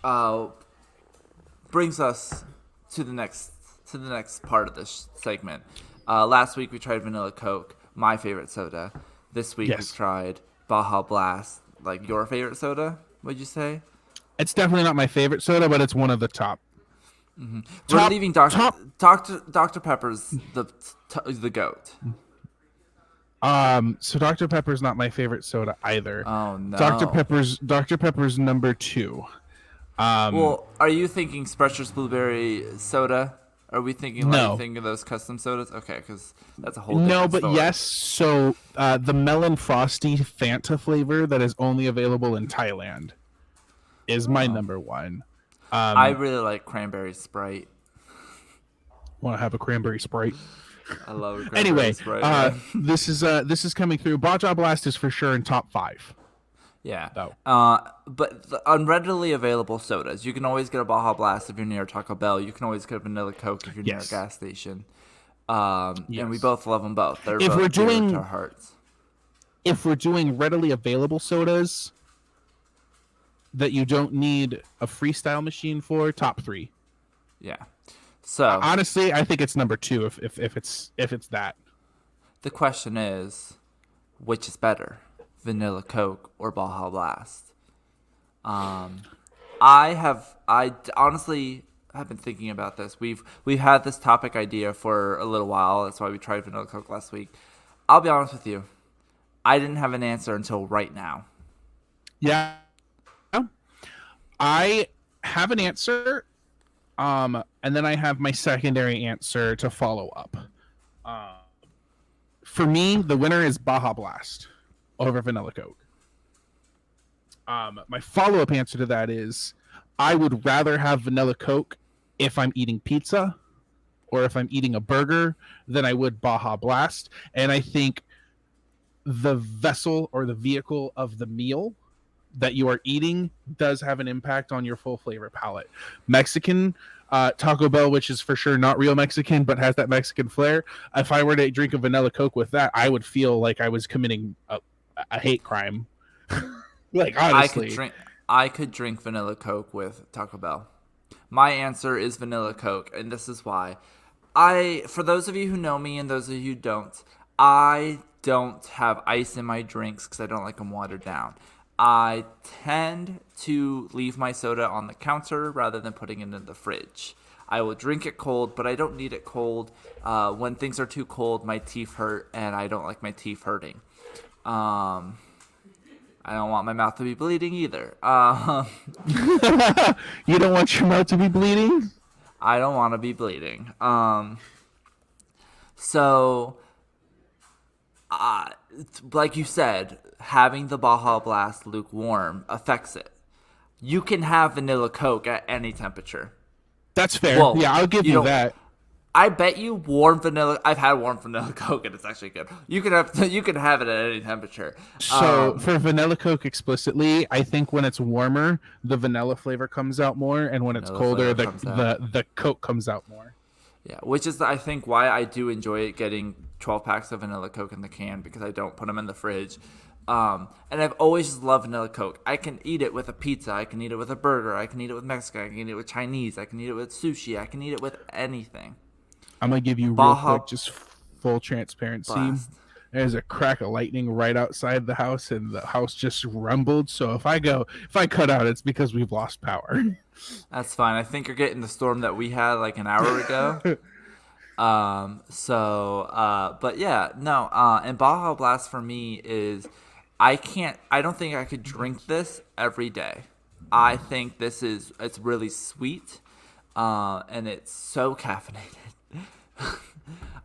brings us to the next part of this segment. Last week we tried Vanilla Coke, my favorite soda. This week Yes. we tried Baja Blast, like your favorite soda. Would you say? It's definitely not my favorite soda, but it's one of the top. We're Top- leaving top- Dr. Pepper's the goat. So Dr. Pepper's not my favorite soda either. Oh no. Dr. Pepper's number 2. Well, are you thinking Sprecher's blueberry soda? Are we thinking No. like thinking of those custom sodas? Okay, because that's a whole No, different but story. yes. So the melon frosty Fanta flavor that is only available in Thailand is my number 1. I really like cranberry Sprite. Want to have a cranberry Sprite? I love it. Anyway, Right. this is coming through. Baja Blast is for sure in top 5. Yeah. Though. But the unreadily available sodas. You can always get a Baja Blast if you're near Taco Bell. You can always get a Vanilla Coke if you're near a Yes. gas station. And we Yes. both love them both. They're If both we're dear doing- to our hearts. If we're doing readily available sodas that you don't need a freestyle machine for, top 3. Yeah. So Honestly, I think it's number 2 if it's that. the question is, which is better, Vanilla Coke or Baja Blast? I honestly have been thinking about this. We've had this topic idea for a little while. That's why we tried Vanilla Coke last week. I'll be honest with you. I didn't have an answer until right now. Yeah. I have an answer, and then I have my secondary answer to follow up. For me, the winner is Baja Blast over Vanilla Coke. My follow-up answer to that is I would rather have Vanilla Coke if I'm eating pizza or if I'm eating a burger than I would Baja Blast. And I think the vessel or the vehicle of the meal that you are eating does have an impact on your full flavor palette. Mexican Taco Bell, which is for sure not real Mexican but has that Mexican flair, if I were to drink a Vanilla Coke with that, I would feel like I was committing a hate crime. Like, honestly, I could drink Vanilla Coke with Taco Bell. My answer is Vanilla Coke, and this is why. For those of you who know me and those of you who don't, I don't have ice in my drinks because I don't like them watered down. I tend to leave my soda on the counter rather than putting it in the fridge. I will drink it cold, but I don't need it cold. When things are too cold, my teeth hurt, and I don't like my teeth hurting. I don't want my mouth to be bleeding either. you don't want your mouth to be bleeding? I don't want to be bleeding. So, like you said, having the Baja Blast lukewarm affects it. You can have Vanilla Coke at any temperature. That's fair. Well, yeah, I'll give you you don't- that. I bet you warm vanilla. I've had warm vanilla Coke and it's actually good. You can have it at any temperature. So for Vanilla Coke explicitly, I think when it's warmer, the vanilla flavor comes out more, and when it's Vanilla colder, flavor comes the Coke comes out more. Yeah, which is I think why I do enjoy getting 12 packs of Vanilla Coke in the can because I don't put them in the fridge. And I've always just loved Vanilla Coke. I can eat it with a pizza. I can eat it with a burger. I can eat it with Mexican. I can eat it with Chinese. I can eat it with sushi. I can eat it with anything. I'm gonna give you real Baja quick, just full transparency. Blast. There's a crack of lightning right outside the house, and the house just rumbled. So if I cut out, it's because we've lost power. That's fine. I think you're getting the storm that we had like an hour ago. But yeah, no. And Baja Blast for me is, I don't think I could drink this every day. I think it's really sweet, and it's so caffeinated.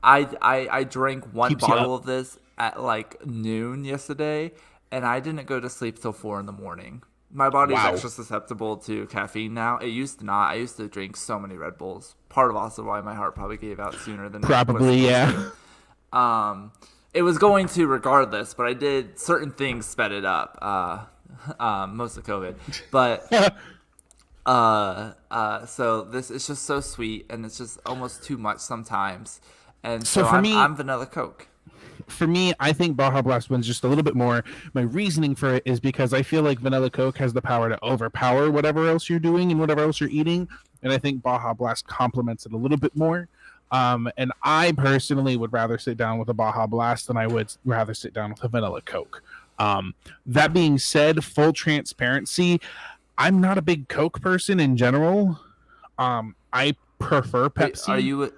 I drank one Keeps you bottle up. of this at like noon yesterday, and I didn't go to sleep till 4 a.m. My body's Wow. extra susceptible to caffeine now. It used to not. I used to drink so many Red Bulls. Part of also why my heart probably gave out sooner than it was Probably, supposed yeah. to. It was going to regardless, but I did certain things sped it up. Most of COVID, but so this is just so sweet, and it's just almost too much sometimes. And So so, for I'm, me- I'm Vanilla Coke. For me, I think Baja Blast wins just a little bit more. My reasoning for it is because I feel like Vanilla Coke has the power to overpower whatever else you're doing and whatever else you're eating, and I think Baja Blast complements it a little bit more. And I personally would rather sit down with a Baja Blast than I would rather sit down with a Vanilla Coke. That being said, full transparency, I'm not a big Coke person in general. I prefer Wait, Pepsi. are you?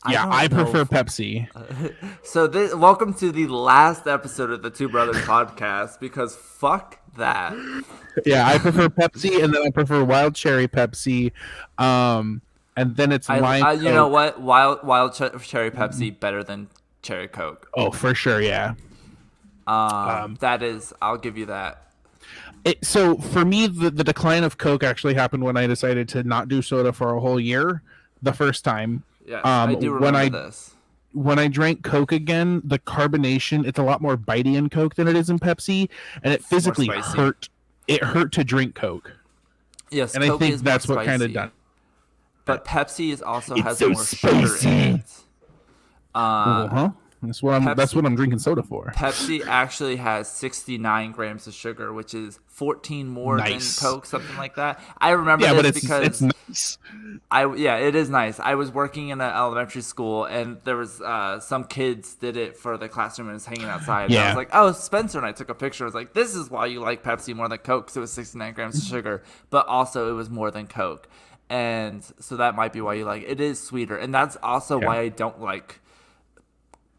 Yeah, don't I know prefer if- Pepsi. So welcome to the last episode of the Two Brothers podcast, because fuck that. Yeah, I prefer Pepsi, and then I prefer Wild Cherry Pepsi, and then it's lime. You know Coke. what? Wild cherry Pepsi better than cherry Coke. Oh, for sure, yeah. That is, I'll give you that. So for me, the decline of Coke actually happened when I decided to not do soda for a whole year. The first time, Yes, I do remember this. when I drank Coke again, the carbonation, it's a lot more bitey in Coke than it is in Pepsi, and it physically spicy. hurt. It hurt to drink Coke, Yes, and Coke I think is that's more what kind of spicy, done. But Pepsi is also It's has so more sugar spicy. in it. That's Pepsi- what I'm drinking soda for. Pepsi actually has 69 grams of sugar, which is 14 more Nice. than Coke, something like that. I remember Yeah, this but because it's nice. it is nice. I was working in an elementary school, and there was some kids did it for the classroom and was hanging outside. And I Yeah. was like, oh, Spencer, and I took a picture. I was like, this is why you like Pepsi more than Coke, because it was 69 grams of sugar, but also it was more than Coke, and so that might be why you like it. It is sweeter, and that's also why I don't like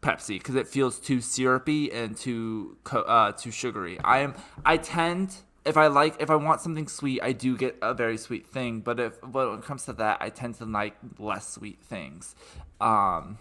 Pepsi, because it feels too syrupy and too sugary. I tend, if I want something sweet, I do get a very sweet thing. But when it comes to that, I tend to like less sweet things. And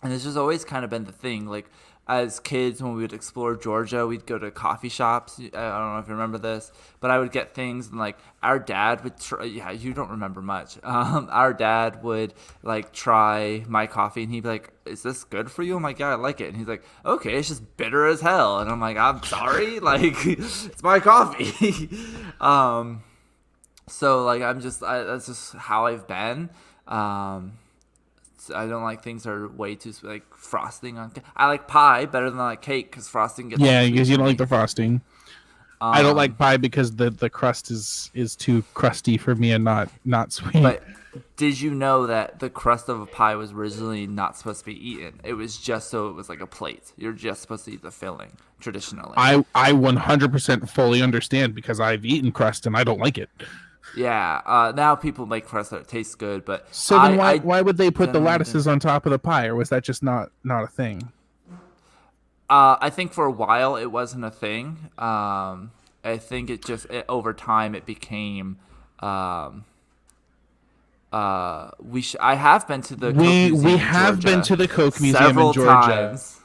it's just always kind of been the thing. Like as kids, when we would explore Georgia, we'd go to coffee shops. I don't know if you remember this, but I would get things, and like our dad would try. Yeah, you don't remember much. Our dad would like try my coffee, and he'd be like, "Is this good for you?" I'm like, "Yeah, I like it." And he's like, "Okay, it's just bitter as hell." And I'm like, "I'm sorry, like it's my coffee." So like that's just how I've been. I don't like things that are way too like frosting on. I like pie better than I like cake because frosting gets Yeah, too because you don't sweet like the frosting. I don't like pie because the crust is too crusty for me and not sweet. But did you know that the crust of a pie was originally not supposed to be eaten? It was just so it was like a plate. You're just supposed to eat the filling traditionally. I 100% fully understand because I've eaten crust and I don't like it. Yeah. Now people make crust that tastes good, but So then why would they put the generally lattices on top of the pie, or was that just not a thing? I think for a while it wasn't a thing. I think over time it became. I have been to the Coke Museum We in have been Georgia to the Coke Museum several in Georgia. times.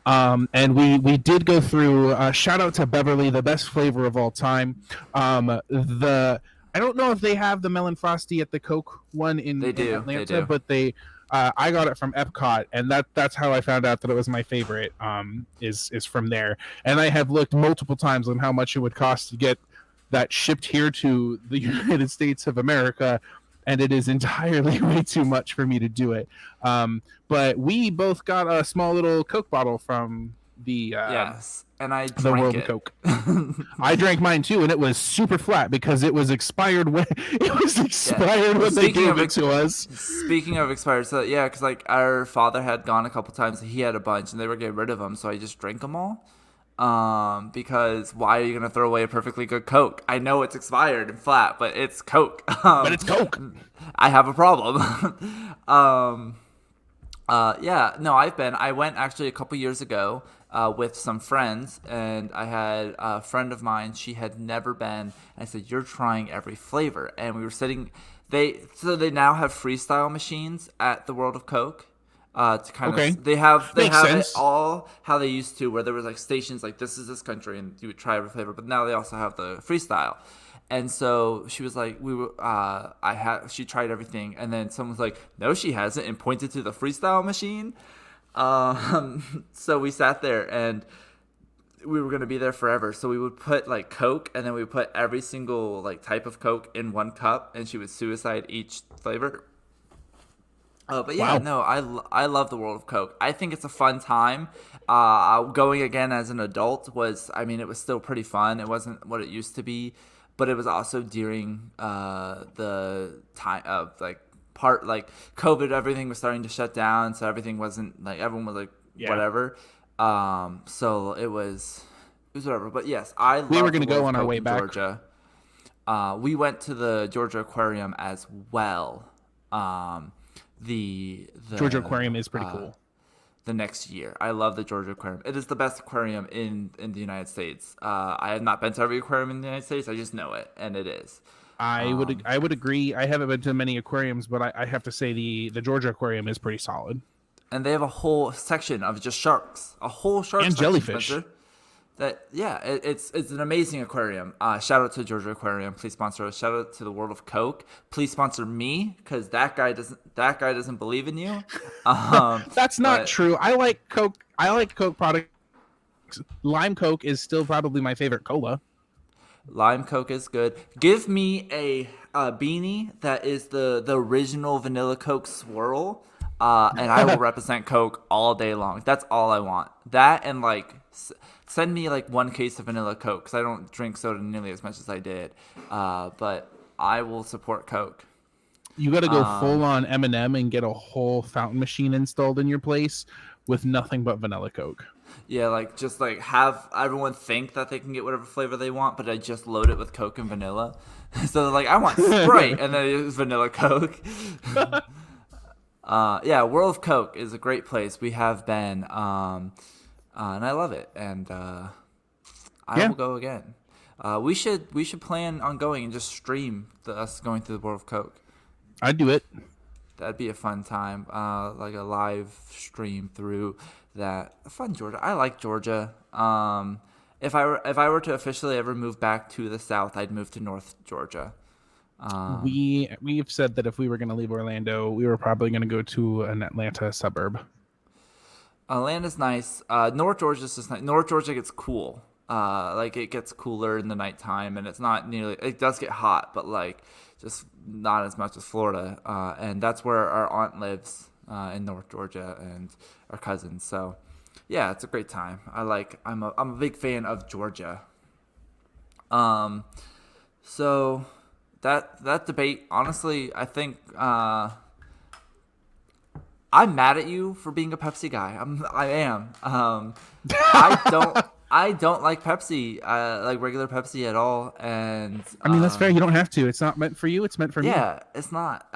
And we did go through. Shout out to Beverly, the best flavor of all time. I don't know if they have the melon frosty at the Coke one in Atlanta, but they. I got it from Epcot, and that's how I found out that it was my favorite. Is from there, and I have looked multiple times on how much it would cost to get that shipped here to the United States of America. And it is entirely way too much for me to do it. But we both got a small little Coke bottle from the yes, and I the drank World it. of Coke. I drank mine too, and it was super flat because it was expired when they gave it to us. Speaking of expired, so yeah, because like our father had gone a couple times, he had a bunch, and they were getting rid of them, so I just drank them all. Because why are you gonna throw away a perfectly good Coke? I know it's expired and flat, but it's Coke. But it's Coke. I have a problem. Yeah, no, I went actually a couple years ago with some friends, and I had a friend of mine, she had never been, and I said, "You're trying every flavor." And we were sitting, they now have freestyle machines at the World of Coke. To kind of they have it all how they used to, where there was like stations like this is this country and you would try every flavor, but now they also have the freestyle. And so she was like, she tried everything, and then someone was like, no, she hasn't, and pointed to the freestyle machine. So we sat there and we were gonna be there forever. So we would put like Coke, and then we would put every single like type of Coke in one cup, and she would suicide each flavor. But yeah, no, I love the World of Coke. I think it's a fun time. Going again as an adult it was still pretty fun. It wasn't what it used to be, but it was also during the time of COVID. Everything was starting to shut down, so everything wasn't like everyone was like whatever. So it was whatever. But yes, we were going to go on our way back. Georgia. We went to the Georgia Aquarium as well. The Georgia Aquarium is pretty cool. The next year, I love the Georgia Aquarium. It is the best aquarium in the United States. I have not been to every aquarium in the United States. I just know it, and it is. I would agree. I haven't been to many aquariums, but I have to say the Georgia Aquarium is pretty solid. And they have a whole section of just sharks, a whole shark and section, jellyfish. Spencer. it's an amazing aquarium. Shout out to Georgia Aquarium, please sponsor us. Shout out to the World of Coke, please sponsor me, because that guy doesn't believe in you. That's not but- true. I like Coke. I like Coke products. Lime Coke is still probably my favorite cola. Lime Coke is good. Give me a beanie that is the original vanilla Coke swirl, and I will represent Coke all day long. That's all I want. That and like send me like 1 case of vanilla Coke, because I don't drink soda nearly as much as I did. But I will support Coke. You got to go full on M&M and get a whole fountain machine installed in your place with nothing but vanilla Coke. Yeah, like just like have everyone think that they can get whatever flavor they want, but I just load it with Coke and vanilla. So they're like, I want Sprite, and then it's vanilla Coke. Yeah, World of Coke is a great place. We have been, and I love it, and I will go again. We should plan on going and just stream us going through the World of Coke. I'd do it. That'd be a fun time, like a live stream through that. Fun Georgia. I like Georgia. If I were to officially ever move back to the South, I'd move to North Georgia. We've said that if we were going to leave Orlando, we were probably going to go to an Atlanta suburb. Atlanta's nice. North Georgia's just nice. North Georgia gets cool. Like it gets cooler in the nighttime, and it's not nearly. It does get hot, but like just not as much as Florida. And that's where our aunt lives in North Georgia, and our cousins. So yeah, it's a great time. I'm a big fan of Georgia. So that debate, honestly, I think I'm mad at you for being a Pepsi guy. I am. I don't like Pepsi, like regular Pepsi at all. And I mean, that's fair. You don't have to. It's not meant for you. It's meant for me. Yeah, it's not.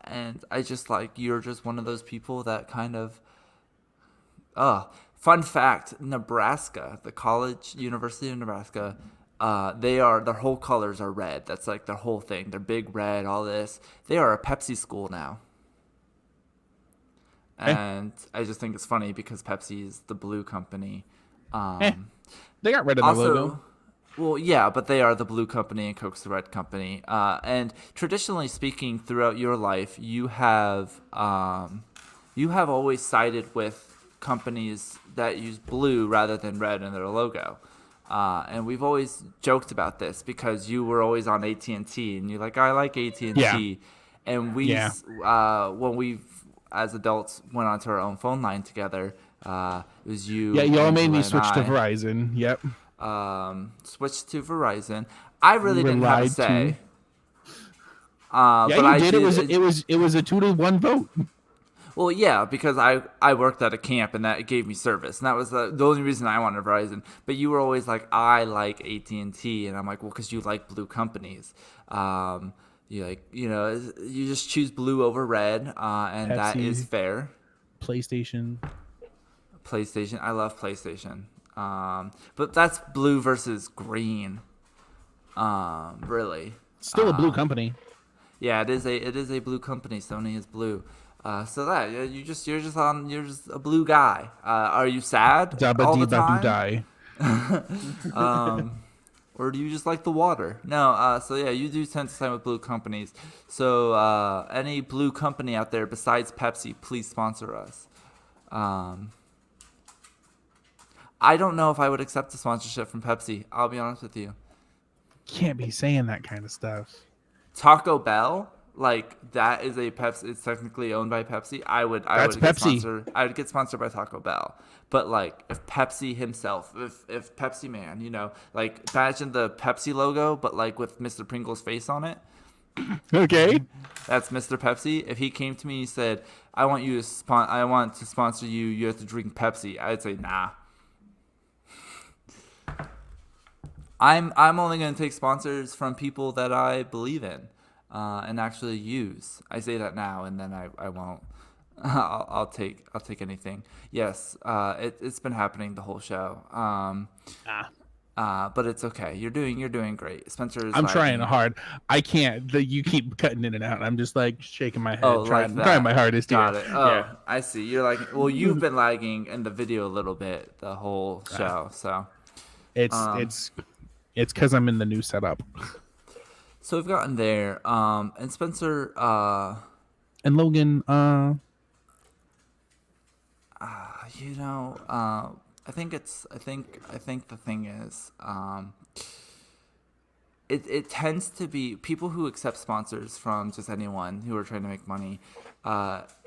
And I just you're just one of those people that kind of. Fun fact: Nebraska, the University of Nebraska, their whole colors are red. That's like their whole thing. They're big red. All this. They are a Pepsi school now. And I just think it's funny because Pepsi is the blue company. They got rid of the logo. Well, yeah, but they are the blue company and Coke's the red company. And traditionally speaking, throughout your life, you have always sided with companies that use blue rather than red in their logo. And we've always joked about this because you were always on AT&T, and you're like, I like AT&T. Yeah. And when we as adults went onto our own phone line together, it was you. Yeah, y'all made me Angela, switch to and Verizon. Yep. switched to Verizon. I really didn't have a say. Yeah, but you I did. It was a 2-1 vote. Well, yeah, because I worked at a camp and that gave me service, and that was the only reason I wanted Verizon. But you were always like, I like AT&T, and I'm like, well, because you like blue companies. You just choose blue over red, and Pepsi, that is fair. PlayStation. I love PlayStation. But that's blue versus green. Really. Still a blue company. Yeah, it is a blue company. Sony is blue. So that you're just a blue guy. Are you sad all the time? Or do you just like the water? No. So yeah, you do tend to side with blue companies. So any blue company out there besides Pepsi, please sponsor us. I don't know if I would accept a sponsorship from Pepsi. I'll be honest with you. Can't be saying that kind of stuff. Taco Bell, like that is a Pepsi. It's technically owned by Pepsi. I would get sponsored by Taco Bell. But like if Pepsi himself, if Pepsi Man, like imagine the Pepsi logo, but like with Mr. Pringle's face on it. Okay. That's Mr. Pepsi. If he came to me and said, I want to sponsor you. You have to drink Pepsi. I'd say nah. I'm only going to take sponsors from people that I believe in and actually use. I say that now, and then I won't. I'll take anything. Yes, it's been happening the whole show. But it's okay. You're doing great. Spencer is I'm trying hard. I can't. You keep cutting in and out. I'm just like shaking my head, trying my hardest. Got here. it. Oh, yeah. I see. You're like, well, you've been lagging in the video a little bit the whole show, so. It's because I'm in the new setup. So we've gotten there. And Spencer, And Logan, I think the thing is, it tends to be people who accept sponsors from just anyone who are trying to make money,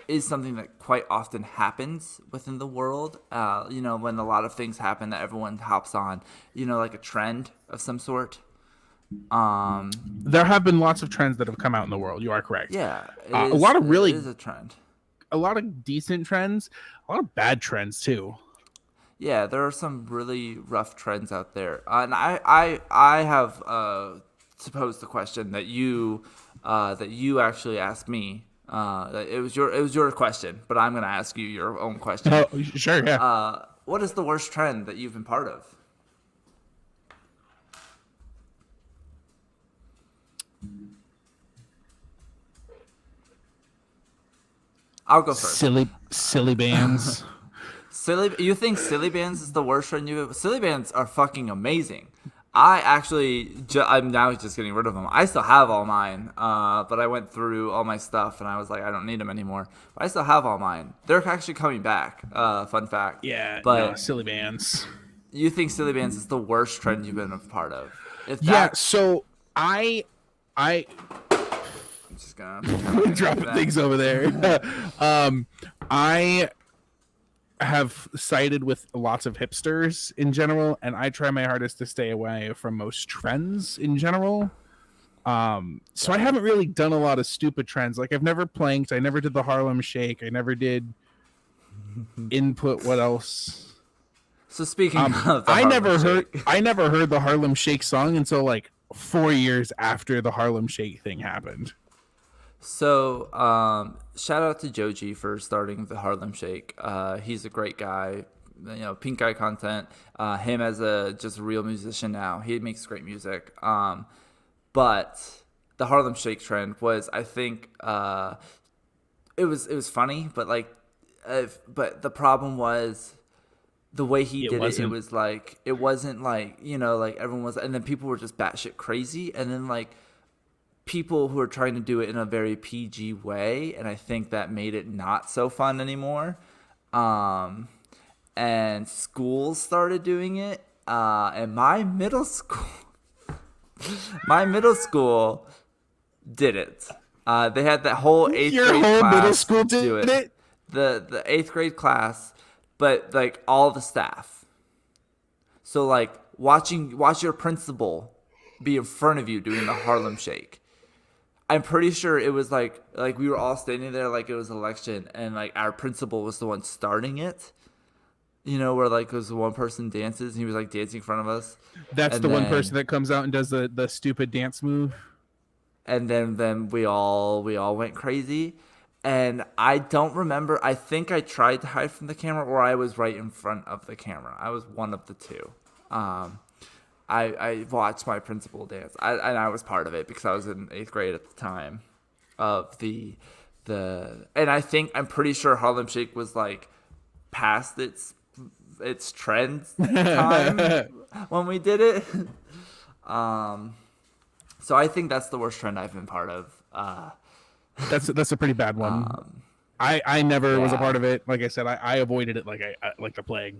is something that quite often happens within the world. When a lot of things happen that everyone hops on, like a trend of some sort. there have been lots of trends that have come out in the world. You are correct. Yeah, a lot of really it is a trend. a lot of decent trends, a lot of bad trends too. Yeah, there are some really rough trends out there, and I have posed the question that you actually asked me. It was your question, but I'm gonna ask you your own question. Oh, sure, yeah. What is the worst trend that you've been part of? I'll go first. Silly bands. You think silly bands is the worst trend you've ever? Silly bands are fucking amazing. I actually, I'm now just getting rid of them. I still have all mine, but I went through all my stuff and I was like, I don't need them anymore. But I still have all mine. They're actually coming back. Fun fact. Yeah, but no, silly bands. You think silly bands is the worst trend you've been a part of? Yeah. So I'm just gonna dropping things over there. I have sided with lots of hipsters in general, and I try my hardest to stay away from most trends in general. So I haven't really done a lot of stupid trends. Like I've never planked. I never did the Harlem Shake. I never did input. What else? So speaking of, I never heard the Harlem Shake song until like 4 years after the Harlem Shake thing happened. So, shout out to Joji for starting the Harlem Shake. He's a great guy. Pink Eye content. Him as a just a real musician now. He makes great music. But the Harlem Shake trend was, I think, it was funny, but but the problem was the way he did it. It was like it wasn't like like everyone was, and then people were just batshit crazy, and then like people who are trying to do it in a very PG way, and I think that made it not so fun anymore. And schools started doing it, and my middle school did it. They had that whole eighth grade class. Middle school did it. The eighth grade class, but like all the staff. So like watch your principal be in front of you doing the Harlem Shake. I'm pretty sure it was like we were all standing there like it was an election, and like our principal was the one starting it. Where like it was one person dances and he was like dancing in front of us. That's the one person that comes out and does the stupid dance move. And then we all went crazy. And I don't remember. I think I tried to hide from the camera, or I was right in front of the camera. I was one of the two. I watched my principal dance, and I was part of it because I was in 8th grade at the time of and I'm pretty sure Harlem Shake was like past its trend time when we did it. So I think that's the worst trend I've been part of. That's a pretty bad one. I never was a part of it. Like I said, I avoided it like the plague.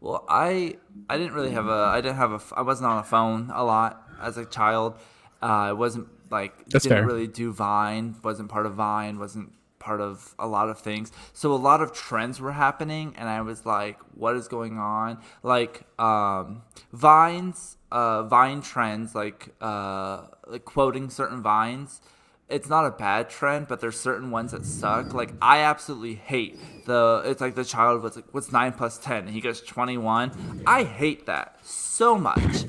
Well, I didn't I wasn't on a phone a lot as a child. I wasn't didn't really do Vine, wasn't part of Vine, wasn't part of a lot of things. So a lot of trends were happening, and I was like, what is going on? Like Vine trends, like quoting certain Vines. It's not a bad trend, but there's certain ones that suck. Like I absolutely hate it's like the child was like, what's 9 plus 10? And he goes 21. I hate that so much.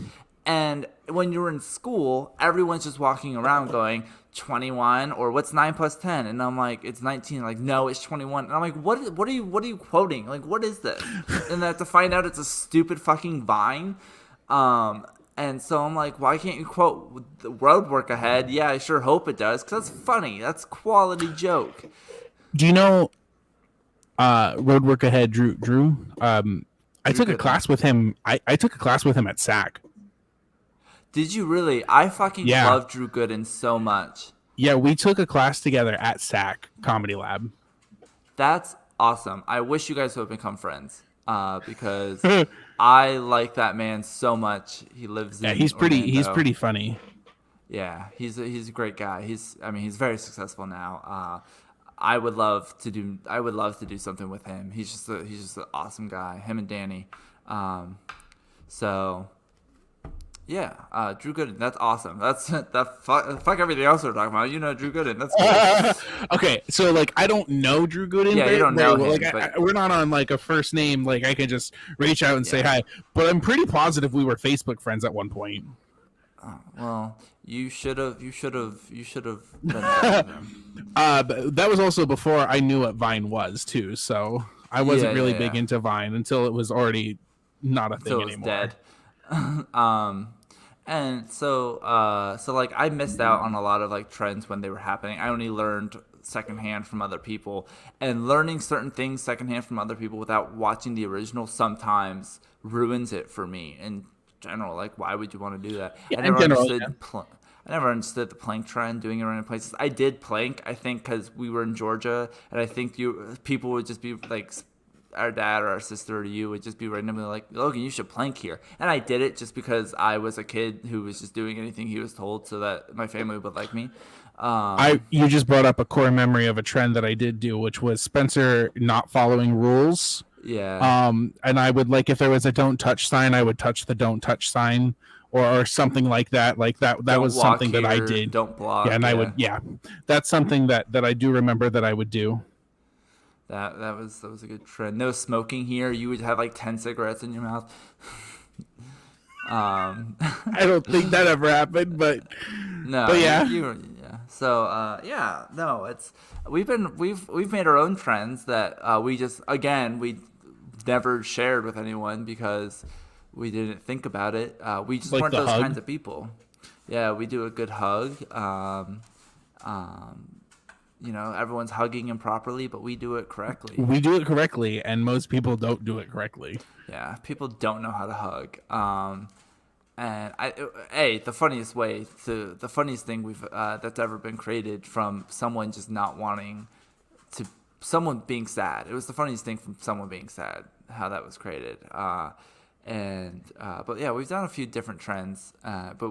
And when you're in school, everyone's just walking around going 21 or what's 9 plus 10? And I'm like, it's 19. Like, no, it's 21. And I'm like, what are you quoting? Like, what is this? And I have to find out it's a stupid fucking Vine. And so I'm like, why can't you quote the Road Work Ahead? Yeah, I sure hope it does, because that's funny. That's quality joke. Do you know Road Work Ahead, Drew? I Drew took a Gooden. class with him. I took a class with him at SAC. Did you really? I fucking Yeah. love Drew Gooden so much. Yeah, we took a class together at SAC Comedy Lab. That's awesome. I wish you guys would become friends. Because I like that man so much. He lives Yeah, in he's Orlando. pretty funny. Yeah, he's a great guy. He's very successful now. I would love to do something with him. He's just an awesome guy. Him and Danny. So yeah, Drew Gooden. That's awesome. That's that. Fuck everything else we're talking about. You know Drew Gooden. That's cool. Okay, so like I don't know Drew Gooden. Yeah, you don't know him, Like but- we're not on like a first name. Like I can just reach out and say hi. But I'm pretty positive we were Facebook friends at one point. Well, you should have been friends with him. But that was also before I knew what Vine was too. So I wasn't really big into Vine until it was already not a thing So it was anymore. dead. And so like I missed out on a lot of like trends when they were happening. I only learned secondhand from other people, and learning certain things secondhand from other people without watching the original sometimes ruins it for me in general. Like, why would you want to do that? Yeah, I never in general, understood. I never understood the plank trend, doing it around places. I did plank, I think, because we were in Georgia, and I think people would just be like, our dad or our sister or you would just be randomly like, Logan, you should plank here. And I did it just because I was a kid who was just doing anything he was told so that my family would like me. You just brought up a core memory of a trend that I did do, which was Spencer not following rules. Yeah. And I would like if there was a don't touch sign, I would touch the don't touch sign or something like that. Like that Don't was walk something that I here, did. Don't block. Yeah, and I would that's something that I do remember that I would do. That was a good trend. No smoking here. You would have like 10 cigarettes in your mouth. I don't think that ever happened, but No. But yeah. Yeah. So yeah, no, it's we've made our own trends that we never shared with anyone because we didn't think about it. We just Like weren't the those hug? kinds of people. Yeah, we do a good hug. Everyone's hugging improperly, but we do it correctly. we do it correctly, and most people don't do it correctly. Yeah, people don't know how to hug. The funniest thing that's ever been created from someone just not wanting to, someone being sad. It was the funniest thing from someone being sad, how that was created. But yeah, we've done a few different trends, but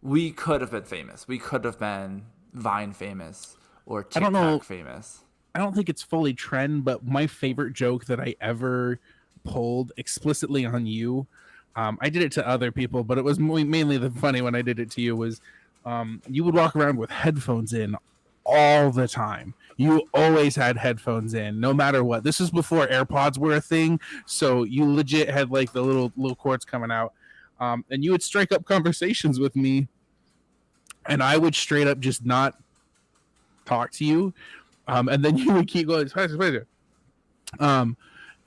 we could have been famous. We could have been Vine famous or I don't know. TikTok famous. I don't think it's fully trend, but my favorite joke that I ever pulled explicitly on you, I did it to other people, but it was mainly the funny when I did it to you was you would walk around with headphones in all the time. You always had headphones in, no matter what. This was before AirPods were a thing, so you legit had like the little cords coming out, and you would strike up conversations with me, and I would straight up just not talk to you, and then you would keep going.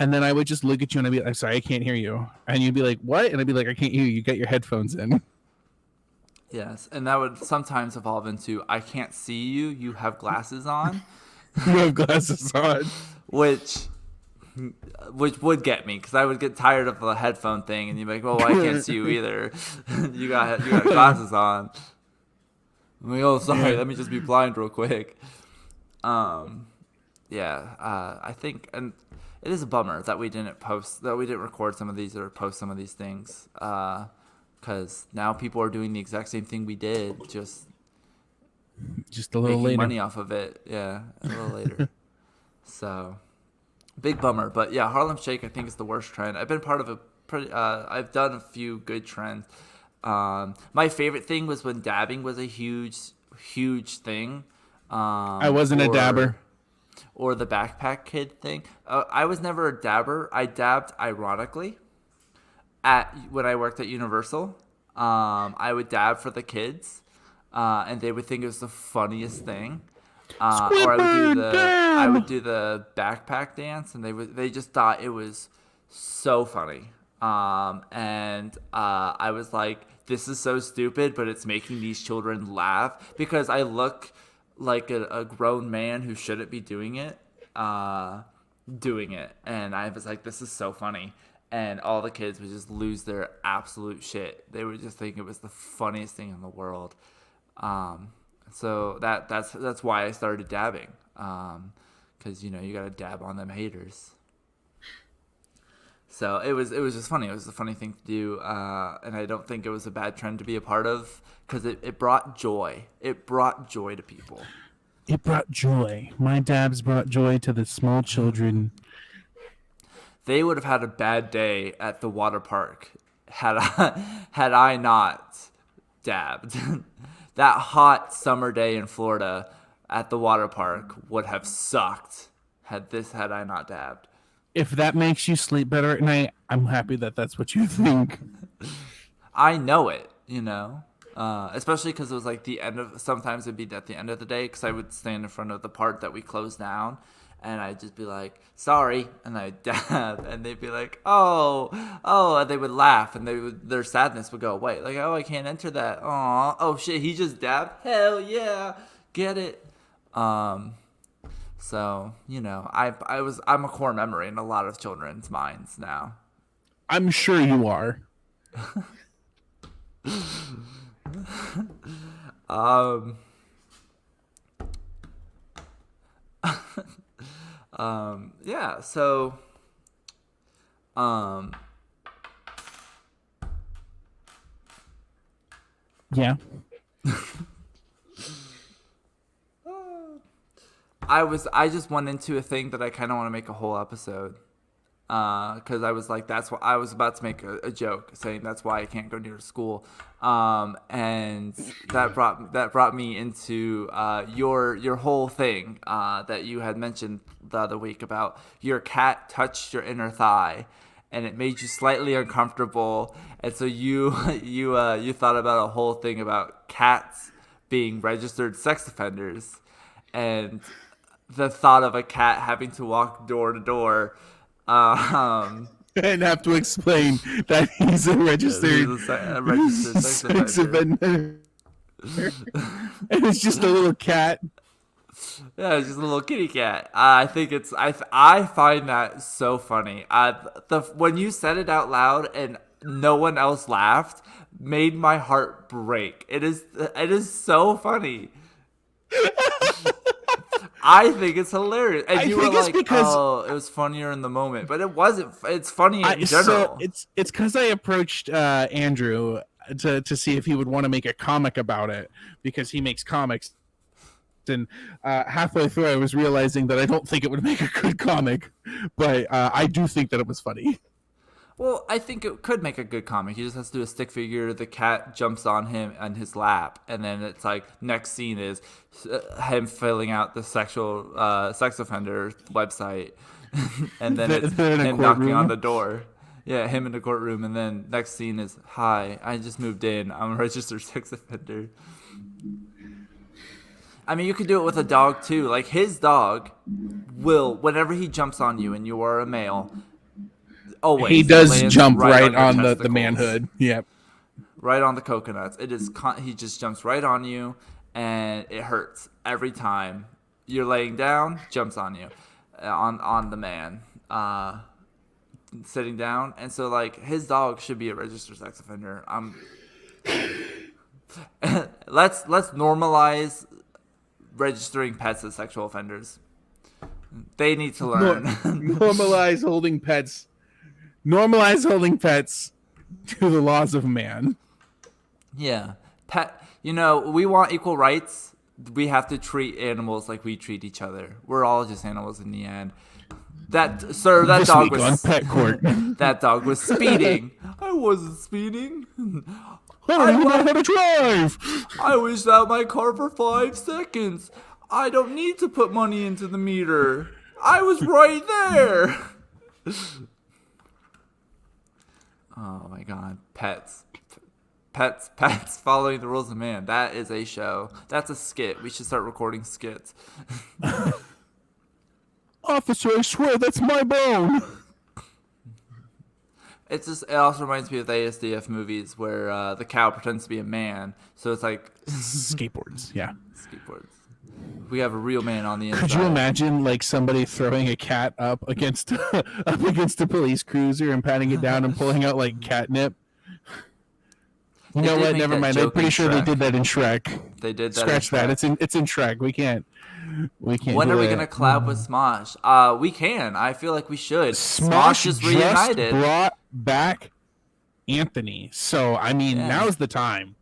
And then I would just look at you and I'd be like, I'm sorry, I can't hear you. And you'd be like, what? And I'd be like, I can't hear you. You got your headphones in. Yes, and that would sometimes evolve into I can't see you. You have glasses on, You have glasses on. which would get me because I would get tired of the headphone thing, and you'd be like, "Well, I can't see you either. you got glasses on." I'm like, "Oh, sorry. Let me just be blind real quick." I think, and it is a bummer that we didn't record some of these or post some of these things. Because now people are doing the exact same thing we did, just Just a little making later. money off of it. Yeah, a little later. So, big bummer. But yeah, Harlem Shake I think is the worst trend. I've been part of I've done a few good trends. My favorite thing was when dabbing was a huge thing. I wasn't a dabber. Or the backpack kid thing. I was never a dabber. I dabbed ironically. When I worked at Universal, I would dab for the kids, and they would think it was the funniest thing. Or I would do the backpack dance, and they just thought it was so funny. And I was like, this is so stupid, but it's making these children laugh because I look like a grown man who shouldn't be doing it. doing it, and I was like, this is so funny. And all the kids would just lose their absolute shit. They would just think it was the funniest thing in the world. So that's why I started dabbing, because you gotta dab on them haters. So it was just funny. It was a funny thing to do, and I don't think it was a bad trend to be a part of, because it brought joy. It brought joy to people. It brought joy. My dabs brought joy to the small children. They would have had a bad day at the water park had I not dabbed. That hot summer day in Florida at the water park would have sucked had I not dabbed. If that makes you sleep better at night, I'm happy that that's what you think. I know it, especially because it was like sometimes it'd be at the end of the day, because I would stand in front of the part that we closed down, and I'd just be like, sorry, and I'd dab, and they'd be like, oh, and they would laugh, and their sadness would go away. Like, oh, I can't enter that. Aw, oh shit, he just dabbed? Hell yeah, get it. So, I'm a core memory in a lot of children's minds now. I'm sure you are. Yeah, so, yeah. I just went into a thing that I kind of want to make a whole episode, because I was like, that's what I was about to make a joke saying that's why I can't go near school, and that brought me into your whole thing that you had mentioned the other week about your cat touched your inner thigh, and it made you slightly uncomfortable, and so you thought about a whole thing about cats being registered sex offenders, and the thought of a cat having to walk door to door, and have to explain that he's a registered sex offender. And it's just a little cat. Yeah, it's just a little kitty cat. I think I find that so funny. When you said it out loud and no one else laughed, made my heart break. It is so funny. I think it's hilarious. And you were like, oh, it was funnier in the moment. But it wasn't. It's funny in general. So it's because I approached Andrew to see if he would want to make a comic about it, because he makes comics. And halfway through, I was realizing that I don't think it would make a good comic. But I do think that it was funny. Well, I think it could make a good comic. He just has to do a stick figure. The cat jumps on him on his lap, and then it's like next scene is him filling out the sexual sex offender website, and then it's him knocking on the door. Yeah, him in the courtroom, and then next scene is, "Hi, I just moved in. I'm a registered sex offender." I mean, you could do it with a dog too. Like his dog will, whenever he jumps on you and you are a male. Always. He does jump right on the manhood. Yep. Right on the coconuts. It is. He just jumps right on you, and it hurts every time. You're laying down, jumps on you, on the man, sitting down, and so like his dog should be a registered sex offender. Let's normalize registering pets as sexual offenders. They need to learn. Normalize holding pets. Normalize holding pets to the laws of man. Yeah. We want equal rights. We have to treat animals like we treat each other. We're all just animals in the end. That dog was on Pet Court. That dog was speeding. I wasn't speeding. I don't even know how to drive. I was out my car for 5 seconds. I don't need to put money into the meter. I was right there. Oh my god. Pets following the rules of man. That is a show. That's a skit. We should start recording skits. Officer, I swear that's my bone. It also reminds me of the ASDF movies where the cow pretends to be a man. So it's like skateboards. Yeah. Skateboards. We have a real man on the inside. Could you imagine like somebody throwing a cat up against a police cruiser and patting it down and pulling out like catnip? You know what? Never mind. I'm pretty sure they did that in Shrek. They did that. Scratch that. It's in Shrek. We can't. When are we gonna collab with Smosh? We can. I feel like we should. Smosh is reunited. Just brought back Anthony. So I mean, now's the time.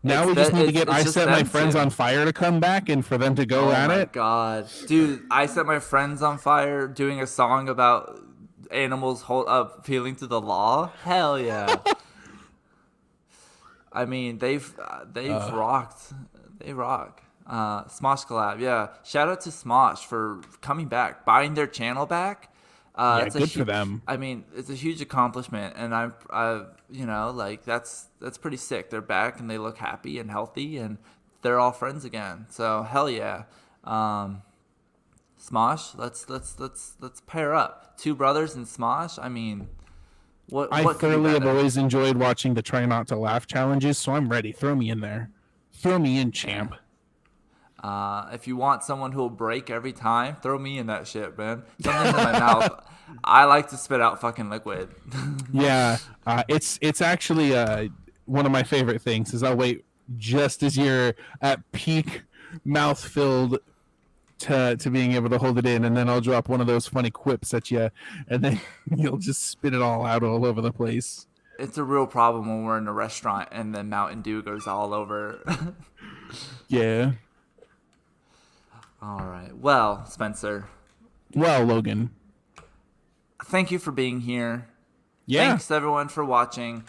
Now we just need to get I Set My Friends on Fire to come back and for them to go at it. Oh my god. Dude, I Set My Friends on Fire doing a song about animals appealing to the law? Hell yeah. I mean, they've rocked. They rock. Smosh collab, yeah. Shout out to Smosh for coming back, buying their channel back. It's good for them. I mean, it's a huge accomplishment, and I've you know, like that's pretty sick. They're back and they look happy and healthy, and they're all friends again. So hell yeah, Smosh. Let's pair up. Two brothers and Smosh. I mean, what thoroughly have always enjoyed watching the Try Not to Laugh challenges, so I'm ready. Throw me in there. Throw me in, champ. If you want someone who will break every time, throw me in that shit, man. Something in my mouth. I like to spit out fucking liquid. Yeah, it's actually one of my favorite things. Is I'll wait just as you're at peak mouth filled to being able to hold it in, and then I'll drop one of those funny quips at you, and then you'll just spit it all out all over the place. It's a real problem when we're in a restaurant and then Mountain Dew goes all over. Yeah. All right. Well, Spencer. Well, Logan. Thank you for being here. Yeah. Thanks, everyone, for watching.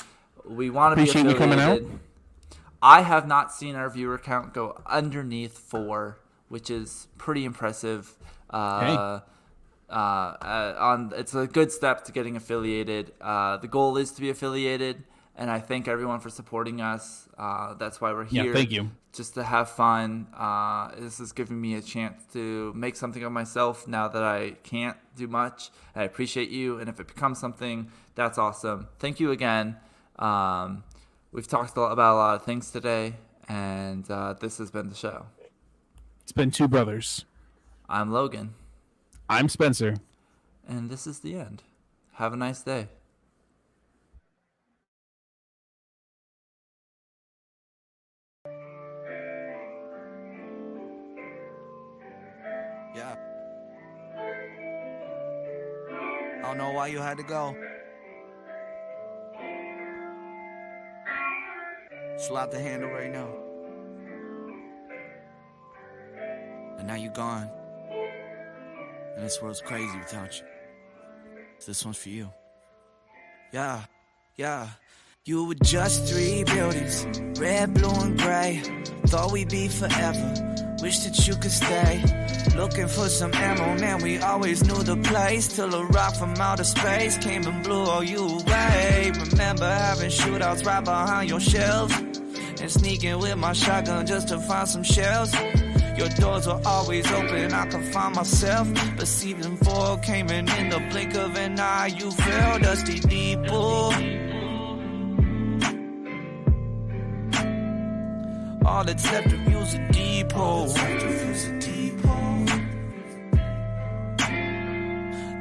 We want to be affiliated. Appreciate you coming out. I have not seen our viewer count go underneath 4, which is pretty impressive. It's a good step to getting affiliated. The goal is to be affiliated, and I thank everyone for supporting us. That's why we're here. Yeah, thank you. Just to have fun. This is giving me a chance to make something of myself now that I can't do much. I appreciate you, and if it becomes something, that's awesome. Thank you again. We've talked about a lot of things today, and this has been the show. It's been Two Brothers. I'm Logan. I'm Spencer. And this is the end. Have a nice day. Yeah. I don't know why you had to go. Slap the handle right now. And now you're gone. And this world's crazy without you. So this one's for you. Yeah, yeah. You were just 3 buildings, red, blue, and gray. Thought we'd be forever. Wish that you could stay. Looking for some ammo, man, we always knew the place. Till a rock from outer space came and blew all you away. Remember having shootouts right behind your shelves, and sneaking with my shotgun just to find some shells. Your doors were always open, I could find myself. But season 4 came in the blink of an eye. You fell, Dusty Depot. All that's left of you's a depot.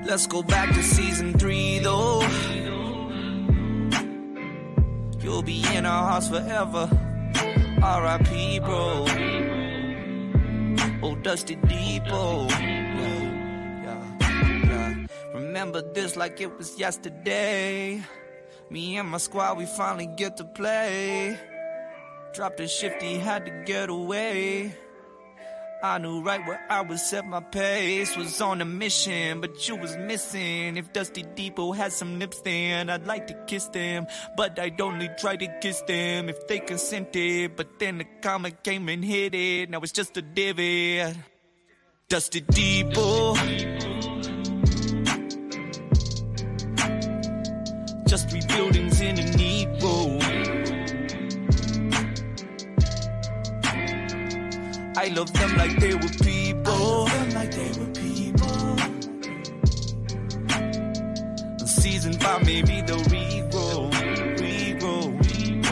Let's go back to season 3 though. You'll be in our hearts forever. R.I.P. bro. Oh, Dusty Depot. Yeah. Remember this like it was yesterday. Me and my squad, we finally get to play. Dropped a shifty, had to get away. I knew right where I would set my pace. Was on a mission, but you was missing. If Dusty Depot had some nips then I'd like to kiss them, but I'd only try to kiss them if they consented. But then the comet came and hit it. Now it's just a divot. Dusty Depot. Just 3 buildings in a neat row. I love them like they were people. Season 5, maybe the regrow.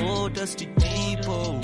Oh, Dusty Depot.